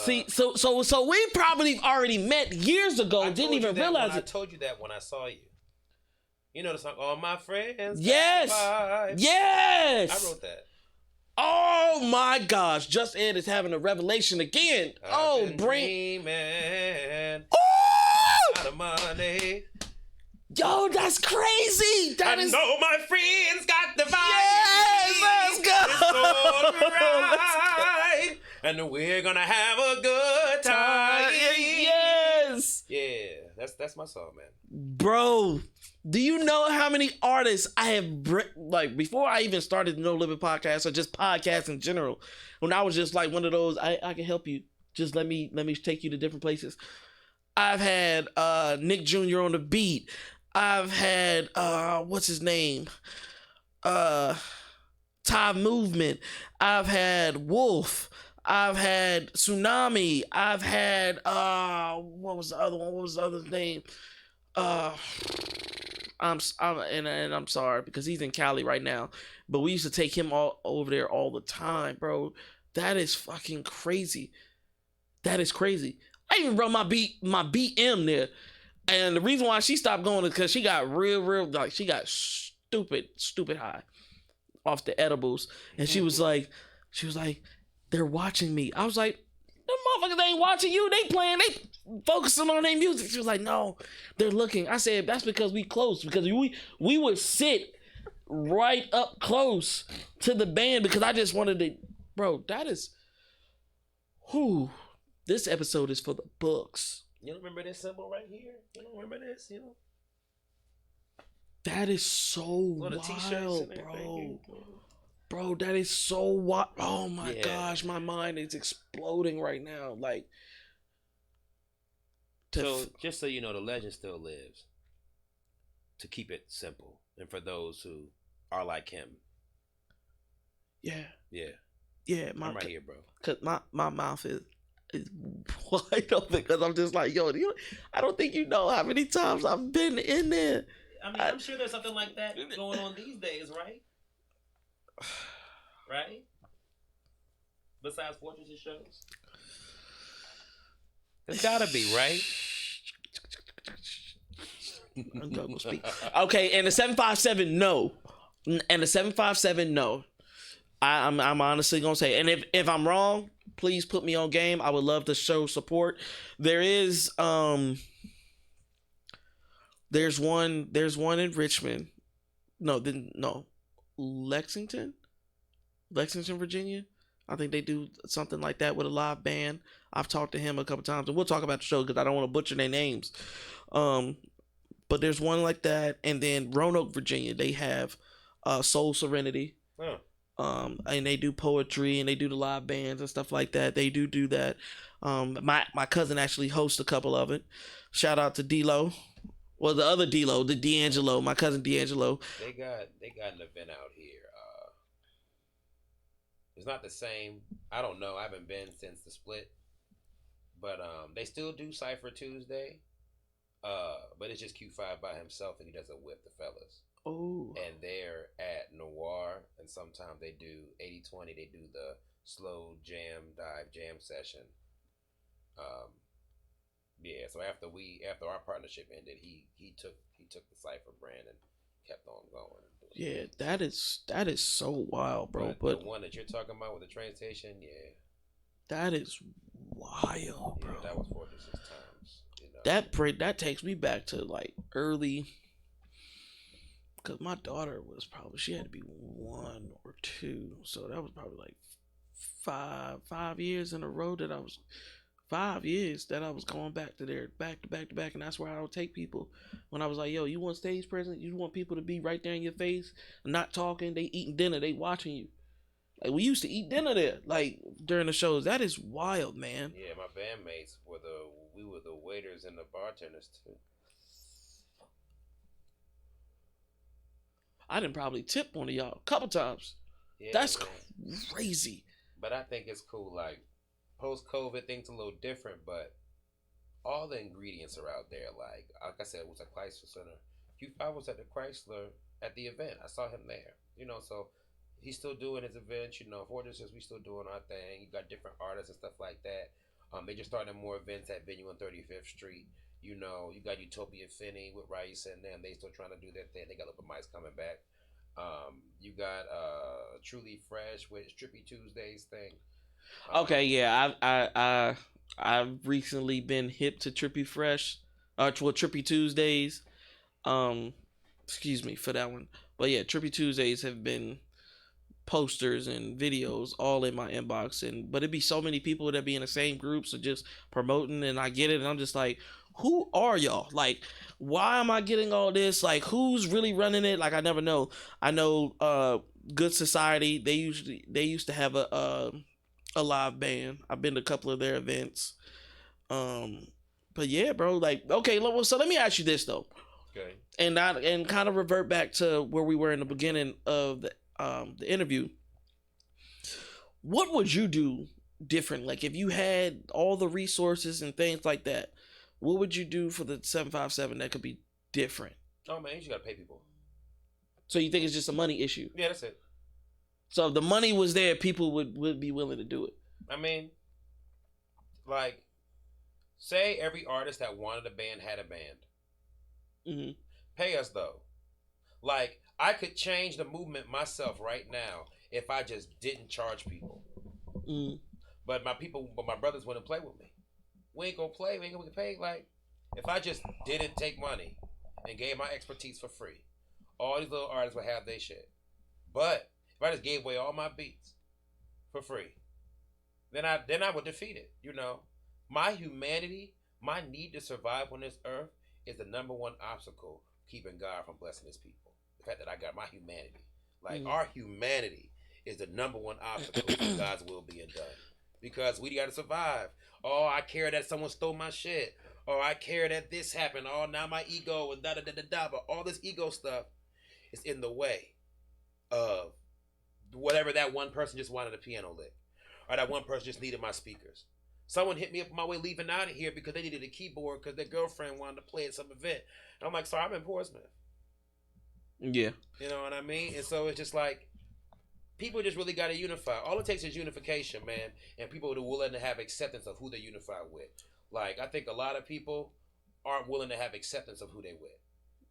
So we probably already met years ago. Didn't even realize it. I told you that when I saw you. You know the song, All My Friends. Yes. Yes. I wrote that. Oh my gosh. Just Ed is having a revelation again. Dreaming out of money. Yo, that's crazy. That is. Know my friends got the vibe. Yes, let's go. It's alright. And we're gonna have a good time. Yes. Yeah, that's my song, man. Bro, do you know how many artists I have before I even started the No Limit podcast or just podcasts in general? When I was just like one of those, I can help you. Just let me take you to different places. I've had Nick Jr. on the beat. I've had what's his name? Ty Movement. I've had Wolf. I've had Tsunami. I've had what was the other one? What was the other name? I'm sorry because he's in Cali right now. But we used to take him all over there all the time, bro. That is fucking crazy. That is crazy. I even run my BM there. And the reason why she stopped going is because she got real, like she got stupid high off the edibles. And she was like, they're watching me. I was like, them motherfuckers ain't watching you. They playing, they focusing on their music. She was like, no, they're looking. I said, that's because we close. Because we would sit right up close to the band because I just wanted to, bro, that is, this episode is for the books. You don't remember this symbol right here? You don't remember this, you know? That is so wild, bro. Bro, that is so wild. Oh my gosh, my mind is exploding right now. Like, just so you know, the legend still lives. To keep it simple, and for those who are like him. Yeah. I'm right here, bro. Cause my mouth is wide open because I'm just like, yo, I don't think you know how many times I've been in there. I mean, I'm sure there's something like that going on these days, right? Right? Besides Fortresses shows? It's gotta be, right? Uncle speak. Okay, and the 757 no, and the 757 no. I'm honestly gonna say, and if I'm wrong, please put me on game. I would love to show support. There's one in Richmond. No, Lexington, Virginia. I think they do something like that with a live band. I've talked to him a couple times, and we'll talk about the show because I don't want to butcher their names. But there's one like that, and then Roanoke, Virginia, they have Soul Serenity. Huh. And they do poetry and they do the live bands and stuff like that. They do that. My cousin actually hosts a couple of it. Shout out to D-Lo. Well, the other D-Lo, the D'Angelo, my cousin D'Angelo. They got an event out here. It's not the same. I don't know. I haven't been since the split. But they still do Cypher Tuesday. But it's just Q5 by himself and he doesn't whip the fellas. Oh. And they're at Noir, and sometimes they do 80-20. They do the slow dive jam session. Yeah. So after our partnership ended, he took the Cypher brand and kept on going. Yeah, that is so wild, bro. But the one that you're talking about with the train station, yeah, that is wild, bro. Yeah, that was 4 to 6 times. You know? That takes me back to like early. Because my daughter she had to be 1 or 2. So that was probably like 5 years in a row that I was 5 years that I was going back to there, back to back. And that's where I would take people when I was like, yo, you want stage presence? You want people to be right there in your face, not talking. They eating dinner. They watching you. Like we used to eat dinner there, like during the shows. That is wild, man. Yeah, my bandmates we were the waiters and the bartenders too. I didn't probably tip one of y'all a couple times. Yeah, that's man. Crazy. But I think it's cool. Like post-COVID, things a little different, but all the ingredients are out there. Like I said, it was at Chrysler Center. Q5 was at the Chrysler at the event. I saw him there. You know, so he's still doing his events. You know, Fortresses, we still doing our thing. You got different artists and stuff like that. They just started more events at Venue on 35th Street. You know, you got Utopia Finney with Rice and them. They still trying to do their thing. They got open mics coming back. You got Truly Fresh with Trippy Tuesdays thing. Okay, yeah, I've recently been hip to Trippy Fresh, Trippy Tuesdays. Excuse me for that one, but yeah, Trippy Tuesdays have been posters and videos all in my inbox, but it'd be so many people that be in the same groups or just promoting, and I get it, and I'm just like, who are y'all? Like, why am I getting all this? Like, who's really running it? Like, I never know. I know Good Society, they used to have a live band. I've been to a couple of their events. But yeah, bro, like, okay, so let me ask you this though. Okay. And kind of revert back to where we were in the beginning of the interview. What would you do different? Like, if you had all the resources and things like that, what would you do for the 757 that could be different? Oh man, you just gotta pay people. So you think it's just a money issue? Yeah, that's it. So if the money was there, people would be willing to do it. I mean, like, say every artist that wanted a band had a band. Mm-hmm. Pay us though. Like, I could change the movement myself right now if I just didn't charge people. Mm. But my brothers wouldn't play with me. We ain't gonna play. We ain't gonna get paid. Like, if I just didn't take money and gave my expertise for free, all these little artists would have their shit. But if I just gave away all my beats for free, then I would defeat it. You know, my humanity, my need to survive on this earth is the number one obstacle keeping God from blessing his people. The fact that I got my humanity. Like, our humanity is the number one obstacle to God's will being done. Because we got to survive. Oh, I care that someone stole my shit. Or I care that this happened. Oh, now my ego and da-da-da-da-da. But all this ego stuff is in the way of whatever that one person just wanted a piano lick. Or that one person just needed my speakers. Someone hit me up on my way leaving out of here because they needed a keyboard because their girlfriend wanted to play at some event. And I'm like, sorry, I'm in Portsmouth. Yeah. You know what I mean? And so it's just like, people just really got to unify. All it takes is unification, man. And people are willing to have acceptance of who they unify with. Like, I think a lot of people aren't willing to have acceptance of who they with.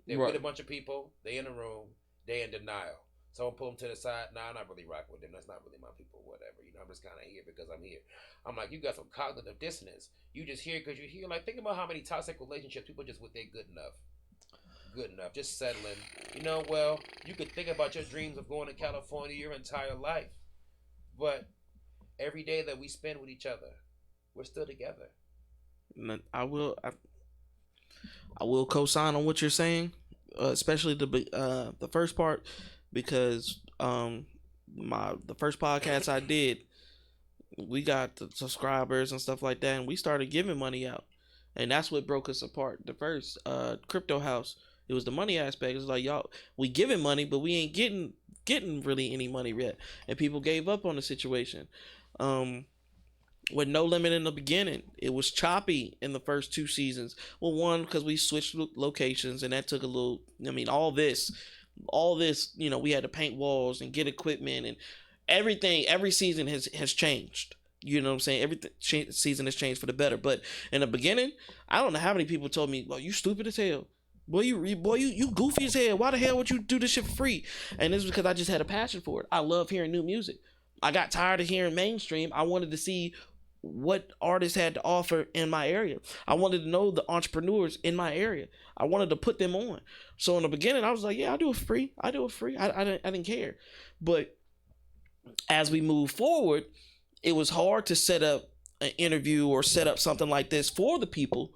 They're Right. with a bunch of people. They in a room. They in denial. Someone pull them to the side. Nah, I'm not really rocking with them. That's not really my people. Whatever. I'm just kind of here because I'm here. I'm like, you got some cognitive dissonance. You just here because you're here. Like, think about how many toxic relationships people just with they good enough. Good enough. Just settling. Well, you could think about your dreams of going to California your entire life. But every day that we spend with each other, we're still together. I will co-sign on what you're saying, especially the first part, because the first podcast I did, we got the subscribers and stuff like that, and we started giving money out, and that's what broke us apart. The first crypto house, it was the money aspect. It was like, y'all, we giving money, but we ain't getting really any money yet, and people gave up on the situation. With No Limit in the beginning, it was choppy in the first 2 seasons. Well, one, because we switched locations, and that took a little. All this, we had to paint walls and get equipment and everything. Every season has changed. You know what I'm saying? Every season has changed for the better. But in the beginning, I don't know how many people told me, "Well, you stupid as hell. Boy, you goofy as hell. Why the hell would you do this shit for free?" And it's because I just had a passion for it. I love hearing new music. I got tired of hearing mainstream. I wanted to see what artists had to offer in my area. I wanted to know the entrepreneurs in my area. I wanted to put them on. So in the beginning, I was like, yeah, I'll do it free. I didn't care. But as we move forward, it was hard to set up an interview or set up something like this for the people.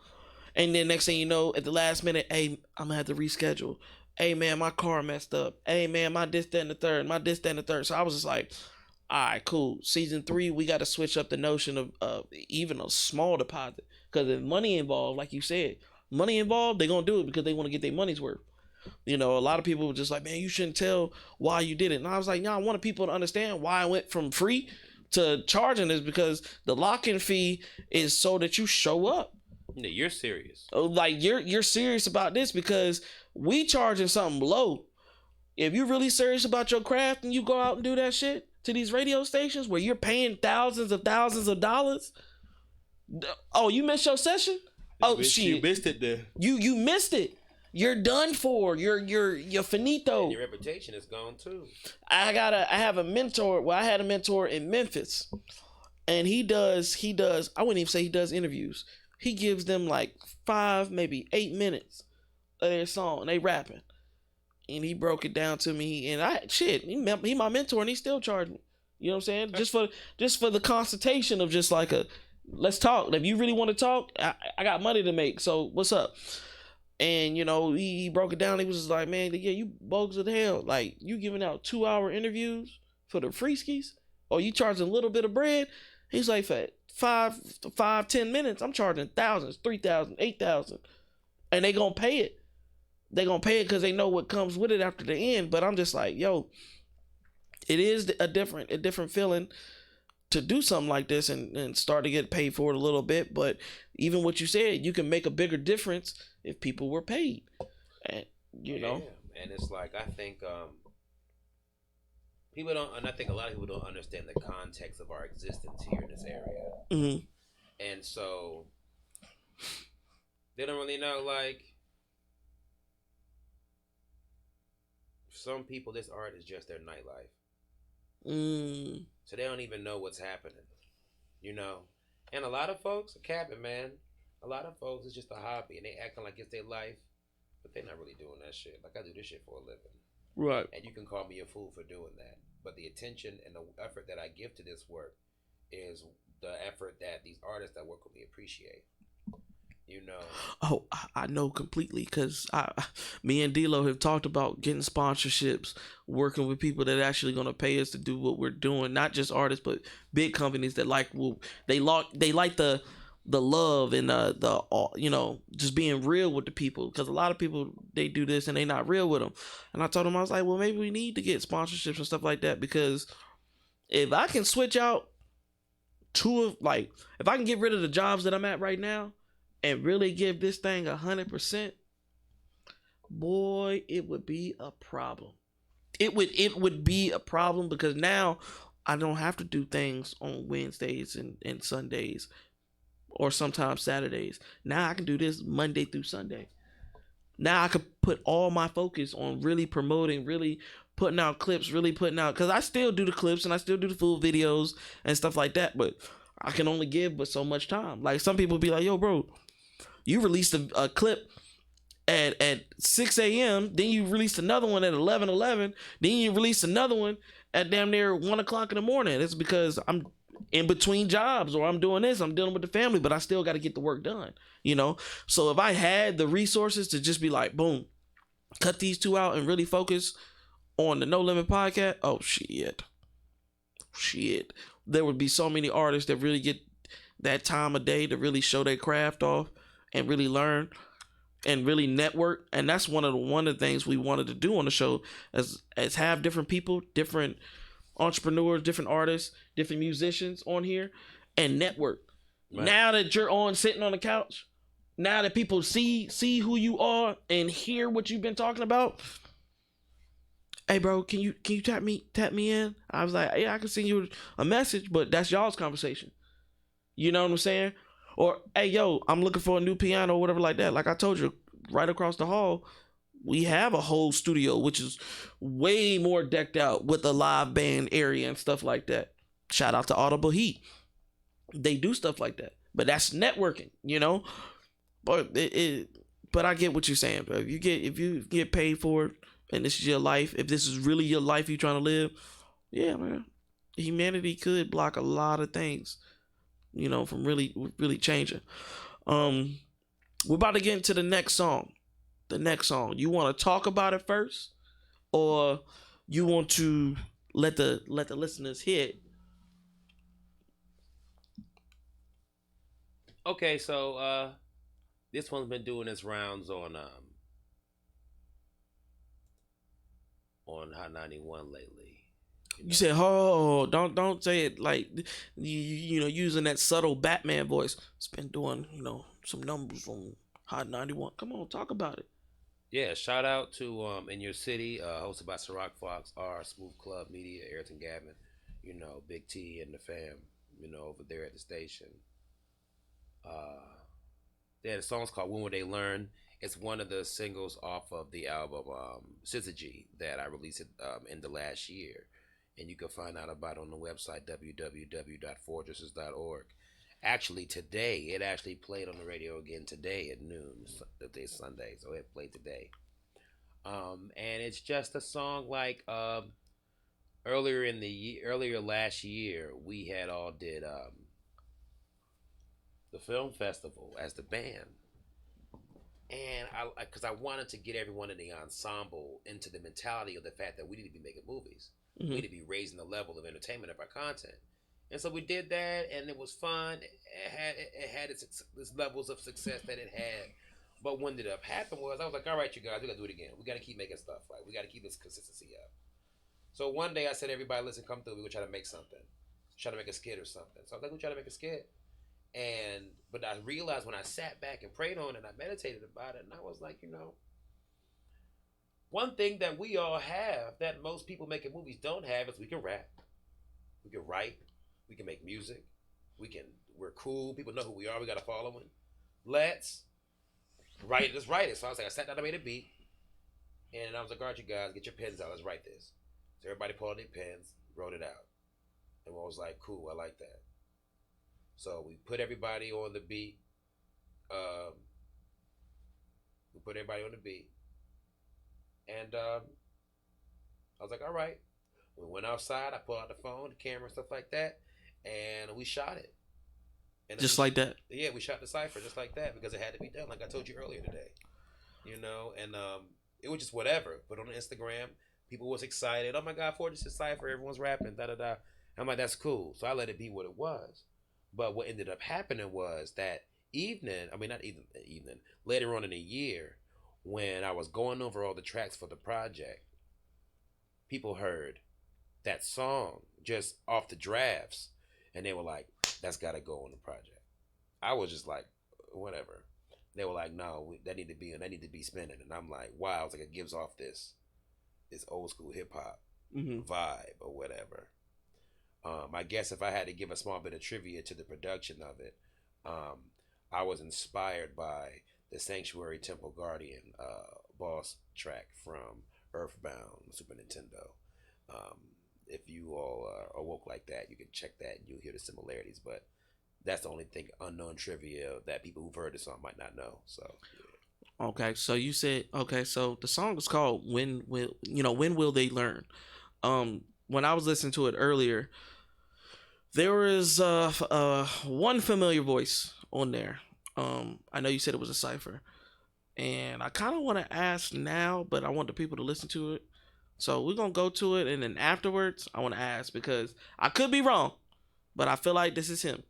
And then next thing you know, at the last minute, hey, I'm gonna have to reschedule. Hey man, my car messed up. Hey man, my this, that, and the third. So I was just like, all right, cool. Season 3, we got to switch up the notion of even a small deposit. Because if money involved, like you said, they're going to do it because they want to get their money's worth. A lot of people were just like, man, you shouldn't tell why you did it. And I was like, no, I wanted people to understand why I went from free to charging is because the lock-in fee is so that you show up. Yeah, you're serious. Like, you're serious about this because we charging something low. If you're really serious about your craft and you go out and do that shit to these radio stations where you're paying thousands of dollars. Oh, you missed your session? Oh shit. You missed it there. You missed it. You're done for. You're finito. And your reputation is gone too. I have a mentor. Well, I had a mentor in Memphis. And he does I wouldn't even say he does interviews. He gives them like 5, maybe 8 minutes of their song and they rapping. And he broke it down to me, and he my mentor, and he still charged me. You know what I'm saying? Just for the consultation of just like let's talk. If you really want to talk, I got money to make. So what's up? And he broke it down. He was just like, man, yeah, you bogus as hell. Like you giving out 2-hour interviews for the freeskies, or you charging a little bit of bread. He's like, for 5-10 minutes, I'm charging thousands, 3,000, 8,000, and they gonna pay it. They gonna pay it because they know what comes with it after the end. But I'm just like, yo, it is a different feeling to do something like this and start to get paid for it a little bit. But even what you said, you can make a bigger difference if people were paid. And and it's like I think people don't, and I think a lot of people don't understand the context of our existence here in this area. Mm-hmm. And so they don't really know, like, some people, this art is just their nightlife. So they don't even know what's happening, And a lot of folks are capping, man. A lot of folks, it's just a hobby, and they acting like it's their life, but they're not really doing that shit. Like, I do this shit for a living. Right. And you can call me a fool for doing that. But the attention and the effort that I give to this work is the effort that these artists that work with me appreciate. Oh, I know completely because me and D-Lo have talked about getting sponsorships, working with people that are actually going to pay us to do what we're doing. Not just artists, but big companies that like the love and just being real with the people. Because a lot of people, they do this and they not real with them. And I told them, I was like, well, maybe we need to get sponsorships and stuff like that, because if I can switch out if I can get rid of the jobs that I'm at right now and really give this thing 100%, boy, it would be a problem. It would be a problem because now I don't have to do things on Wednesdays and Sundays or sometimes Saturdays. Now I can do this Monday through Sunday. Now I could put all my focus on really promoting, really putting out clips, really putting out, because I still do the clips and I still do the full videos and stuff like that, but I can only give but so much time. Like some people be like, yo, bro, you released a clip at 6 a.m., then you released another one at 11:11, then you released another one at damn near 1 o'clock in the morning. It's because I'm in between jobs or I'm doing this, I'm dealing with the family, but I still got to get the work done, you know? So if I had the resources to just be like, boom, cut these two out and really focus on the No Limit podcast, oh shit. There would be so many artists that really get that time of day to really show their craft off and really learn and really network. And that's one of the things we wanted to do on the show, as have different people, different entrepreneurs, different artists, different musicians on here and network. Right. Now that you're sitting on the couch, now that people see who you are and hear what you've been talking about, hey bro, can you tap me in? I was like, yeah, I can send you a message, but that's y'all's conversation. You know what I'm saying? Or hey yo, I'm looking for a new piano or whatever like that. Like I told you, right across the hall, we have a whole studio which is way more decked out with a live band area and stuff like that. Shout out to Audible Heat. They do stuff like that. But that's networking, you know? But but I get what you're saying, bro. If you get paid for it and this is your life, if this is really your life you're trying to live, yeah, man. Humanity could block a lot of things, you know, from really, really changing. We're about to get into the next song. You want to talk about it first, or you want to let the listeners hear it? Okay, so this one's been doing its rounds on Hot 91 lately. You said, "Oh, don't say it like you know, using that subtle Batman voice." It's been doing, you know, some numbers on Hot 91. Come on, talk about it. Yeah, shout out to In Your City, hosted by Ciroc Fox, R, Smooth Club Media, Ayrton Gavin, you know, Big T and the fam, you know, over there at the station. The song's called When Will They Learn? It's one of the singles off of the album Syzygy that I released in the last year. And you can find out about it on the website www.fortresses.org. Actually, today, it actually played on the radio again today at noon. Today's Sunday, so it played today. And it's just a song like earlier last year, we had all did the film festival as the band. And because I wanted to get everyone in the ensemble into the mentality of the fact that we need to be making movies. Mm-hmm. We need to be raising the level of entertainment of our content. And so we did that, and it was fun. It had its levels of success that it had. But what ended up happening was I was like, all right, you guys, we got to do it again. We got to keep making stuff. Like, we got to keep this consistency up. So one day I said, everybody, listen, come through. We're going to try to make something. Try to make a skit or something. So I was like, we'll try to make a skit. But I realized when I sat back and prayed on it, and I meditated about it, and I was like, you know, one thing that we all have that most people making movies don't have is we can rap. We can write. We can make music. We're cool. People know who we are. We got a following. Let's write it. So I was like, I sat down, I made a beat. And I was like, all right, you guys, get your pens out. Let's write this. So everybody pulled out their pens, wrote it out. And I was like, cool, I like that. So we put everybody on the beat. And I was like, all right. We went outside. I pulled out the phone, the camera, and stuff like that. And we shot it. And just like that? Yeah, we shot the cypher just like that because it had to be done, like I told you earlier today. You know, and it was just whatever. But on Instagram, people was excited. Oh my God, Fortress' cypher, everyone's rapping, da-da-da. I'm like, that's cool. So I let it be what it was. But what ended up happening was that later on in the year, when I was going over all the tracks for the project, people heard that song just off the drafts, and they were like, that's got to go on the project. I was just like, whatever. They were like, no, that need to be spinning. And I'm like, wow. I was like, it gives off this old school hip hop vibe or whatever. I guess if I had to give a small bit of trivia to the production of it, I was inspired by the Sanctuary Temple Guardian boss track from Earthbound Super Nintendo. If you all are woke like that, you can check that and you'll hear the similarities. But that's the only thing unknown trivia that people who've heard the song might not know. So. Yeah. Okay, so you said so the song is called When Will They Learn? When I was listening to it earlier, there is one familiar voice on there. I know you said it was a cipher, and I kind of want to ask now, but I want the people to listen to it. So we're gonna go to it, and then afterwards, I want to ask because I could be wrong, but I feel like this is him.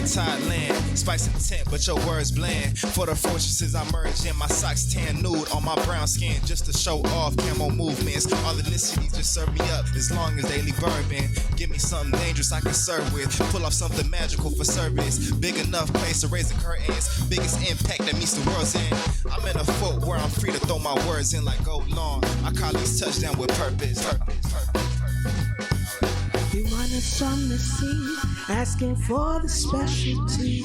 Thailand, spice intent, but your words bland. For the fortresses I merge in, my socks tan nude on my brown skin, just to show off camo movements. All ethnicities just serve me up as long as they leave bourbon. Give me something dangerous I can serve with. Pull off something magical for service. Big enough place to raise the curtains. Biggest impact that meets the world's end. I'm in a foot where I'm free to throw my words in like gold long. I call these touchdowns with purpose. You wanted something to see, asking for the specialty.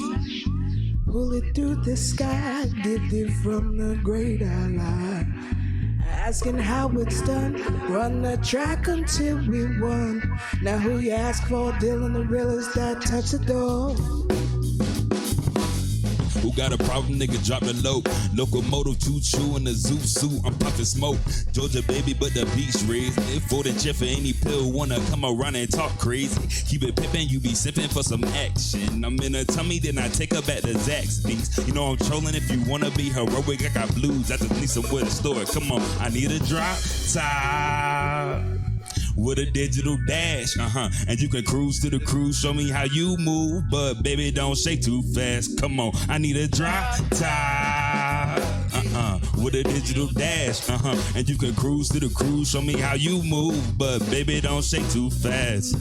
Pull it through the sky, get it from the great ally. Asking how it's done, run the track until we won. Now who you ask for, Dylan the realest that touch the door. Who got a problem, nigga, drop the low. Locomotive choo-choo in the zoo suit, I'm puffin' smoke. Georgia baby, but the beach raised. If for the jet for any pill, wanna come around and talk crazy. Keep it pippin', you be sippin' for some action. I'm in a tummy, then I take her back to Zach's beats. You know I'm trolling if you wanna be heroic. I got blues, I just need somewhere to store it. Come on, I need a drop top with a digital dash, and you can cruise to the cruise, show me how you move, but baby don't shake too fast. Come on, I need a drop top, with a digital dash, and you can cruise to the cruise, show me how you move, but baby don't shake too fast.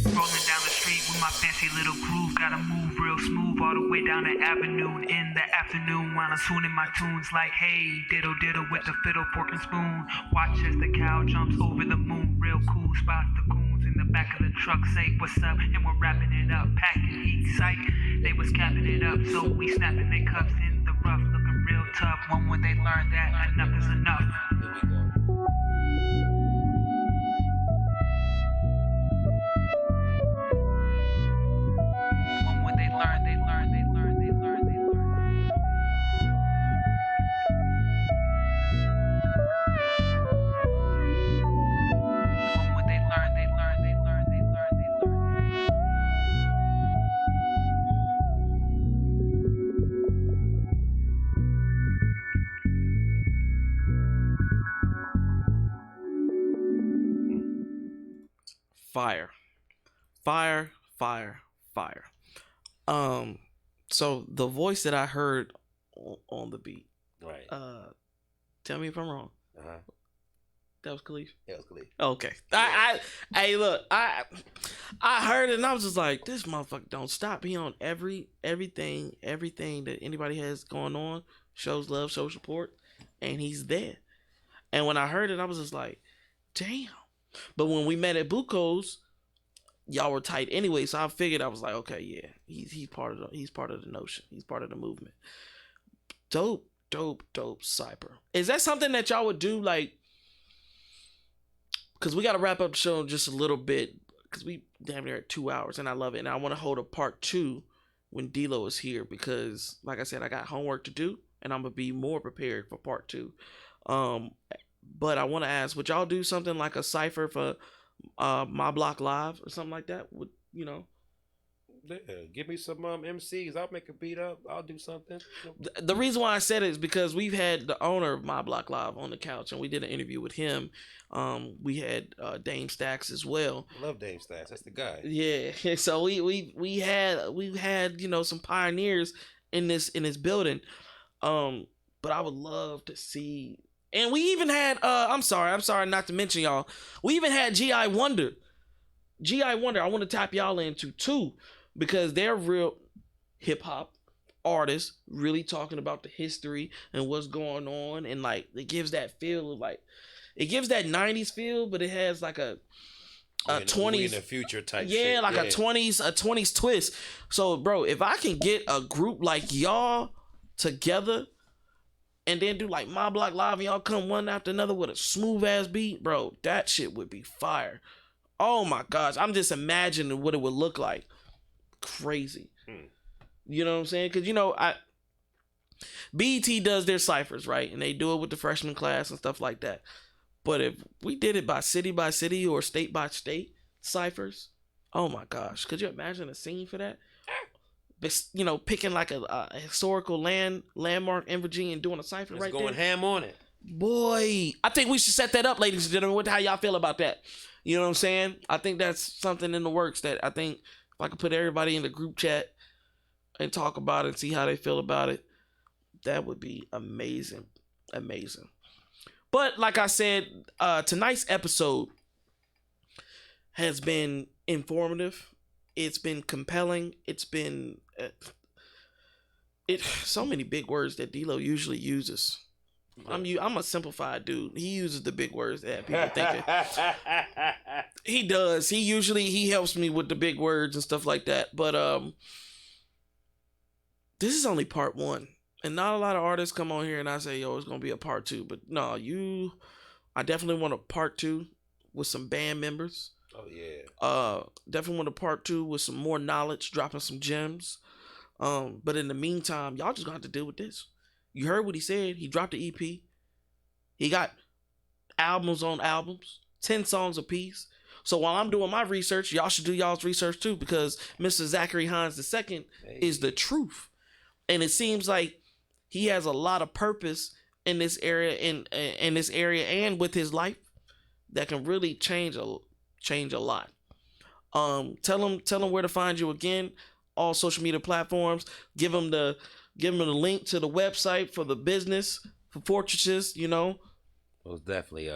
Rolling down the street with my fancy little groove, gotta move real smooth all the way down the avenue in the afternoon while I'm tuning my tunes like hey diddle diddle with the fiddle fork and spoon. Watch as the cow jumps over the moon, real cool. Spots the coons in the back of the truck, say what's up, and we're wrapping it up, packing heat psych. They was capping it up, so we snapping their cuffs in the rough, looking real tough. When they learn that enough is enough. Here we go. When they learn, they learn, they learn, they learn, they learn. When they learn, they learn, they learn, they learn, they learn. Fire. Fire, fire, fire. So the voice that I heard on the beat, Right. tell me if I'm wrong. That was Khalif? It was Khalif. Okay. Hey, look, I heard it and I was just like, this motherfucker don't stop. He on everything that anybody has going on, shows love, shows support, and he's there. And when I heard it, I was just like, damn. But when we met at Buco's, y'all were tight anyway, so I figured, I was like, okay, yeah, he's part of the notion. He's part of the movement. Dope cypher. Is that something that y'all would do, like, because we got to wrap up the show in just a little bit, because we damn near at 2 hours, and I love it. And I want to hold a part 2 when D-Lo is here, because, like I said, I got homework to do, and I'm going to be more prepared for part 2. But I want to ask, would y'all do something like a cypher for My Block Live or something like that? Would, you know, Yeah, give me some MCs. I'll make a beat up. I'll do something. The reason why I said it is because we've had the owner of My Block Live on the couch, and we did an interview with him. We had Dame Stacks as well. I love Dame Stacks. That's the guy. Yeah. So we had some pioneers in this building. But I would love to see, and we even had I'm sorry not to mention y'all. We even had G.I. Wonder. I want to tap y'all into too, because they're real hip hop artists, really talking about the history and what's going on, and like it gives that feel of like it gives that 90s feel, but it has like a 20s in the future type yeah, shit. like a 20s twist. So bro, if I can get a group like y'all together and then do like My Block Live and y'all come one after another with a smooth ass beat, bro, that shit would be fire. Oh my gosh, I'm just imagining what it would look like. Crazy. You know what I'm saying? Because BET does their ciphers, right? And they do it with the freshman class and stuff like that. But if we did it by city or state by state ciphers, oh my gosh, could you imagine a scene for that? Picking like a historical landmark in Virginia and doing a cipher right there. Going ham on it. Boy, I think we should set that up, ladies and gentlemen. How y'all feel about that? You know what I'm saying? I think that's something in the works that I think if I could put everybody in the group chat and talk about it and see how they feel about it, that would be amazing. Amazing. But like I said, tonight's episode has been informative. It's been compelling. It's been so many big words that D-Lo usually uses. I'm a simplified dude. He uses the big words that people thinking. He does. He helps me with the big words and stuff like that. But this is only part one. And not a lot of artists come on here and I say, yo, it's gonna be a part two. But no, I definitely want a part two with some band members. Oh yeah. Definitely want a part two with some more knowledge, dropping some gems. But in the meantime, y'all just gonna have to deal with this. You heard what he said. He dropped the EP. He got albums on albums, 10 songs apiece. So while I'm doing my research, y'all should do y'all's research too, because Mr. Zachary Hines II is the truth. And it seems like he has a lot of purpose in this area, in this area, and with his life that can really change a lot. Tell him where to find you again. All social media platforms. Give him the link to the website for the business, for Fortresses, Most definitely.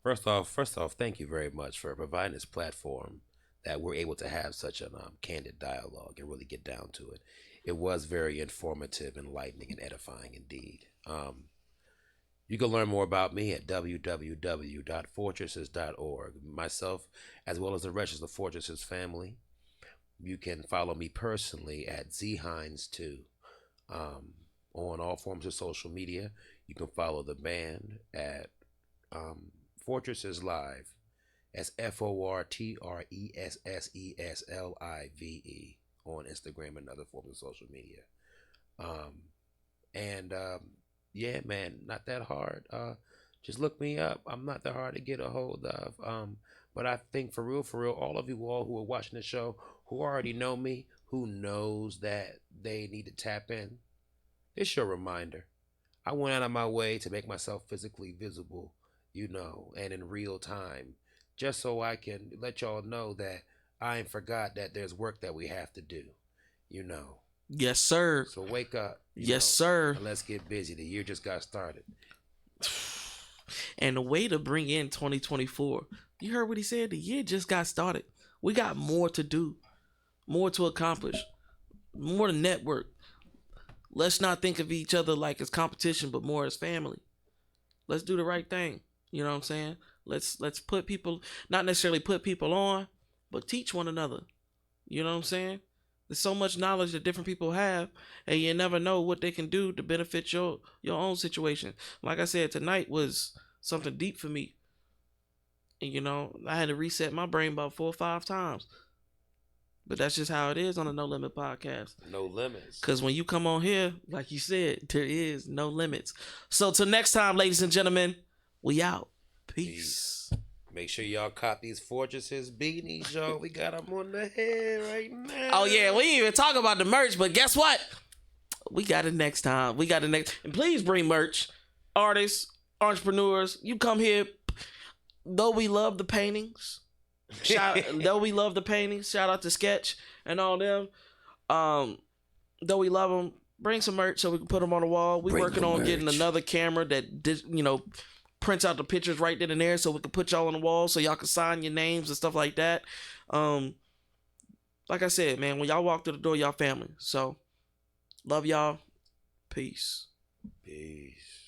First off, thank you very much for providing this platform that we're able to have such a candid dialogue and really get down to it. It was very informative, enlightening, and edifying indeed. You can learn more about me at www.fortresses.org. Myself, as well as the rest of the Fortresses family. You can follow me personally at zhines2 on all forms of social media. You can follow the band at Fortresses Live. That's FORTRESSESLIVE on Instagram and other forms of social media. Yeah, man, not that hard. Just look me up. I'm not that hard to get a hold of. But I think for real, all of you all who are watching the show, who already know me, who knows that they need to tap in, it's your reminder. I went out of my way to make myself physically visible, and in real time, just so I can let y'all know that I ain't forgot that there's work that we have to do, Yes, sir. So wake up. Yes, sir. And let's get busy. The year just got started. And the way to bring in 2024, you heard what he said? The year just got started. We got more to do, more to accomplish, more to network. Let's not think of each other like it's competition, but more as family. Let's do the right thing. You know what I'm saying? Let's put people, not necessarily put people on, but teach one another. You know what I'm saying? There's so much knowledge that different people have, and you never know what they can do to benefit your own situation. Like I said, tonight was something deep for me. And, I had to reset my brain about 4 or 5 times. But that's just how it is on the No Limit podcast. No limits. Because when you come on here, like you said, there is no limits. So till next time, ladies and gentlemen, we out. Peace. Make sure y'all cop these Fortresses beanies, y'all. We got them on the head right now. Oh yeah, we didn't even talk about the merch, but guess what? We got it next time. And please bring merch. Artists, entrepreneurs, you come here. Though we love the paintings, shout out to Sketch and all them. Though we love them, bring some merch so we can put them on the wall. We're working on getting another camera that prints out the pictures right then and there, so we can put y'all on the wall so y'all can sign your names and stuff like that. Like I said, man, when y'all walk through the door, y'all family. So love y'all. Peace. Peace.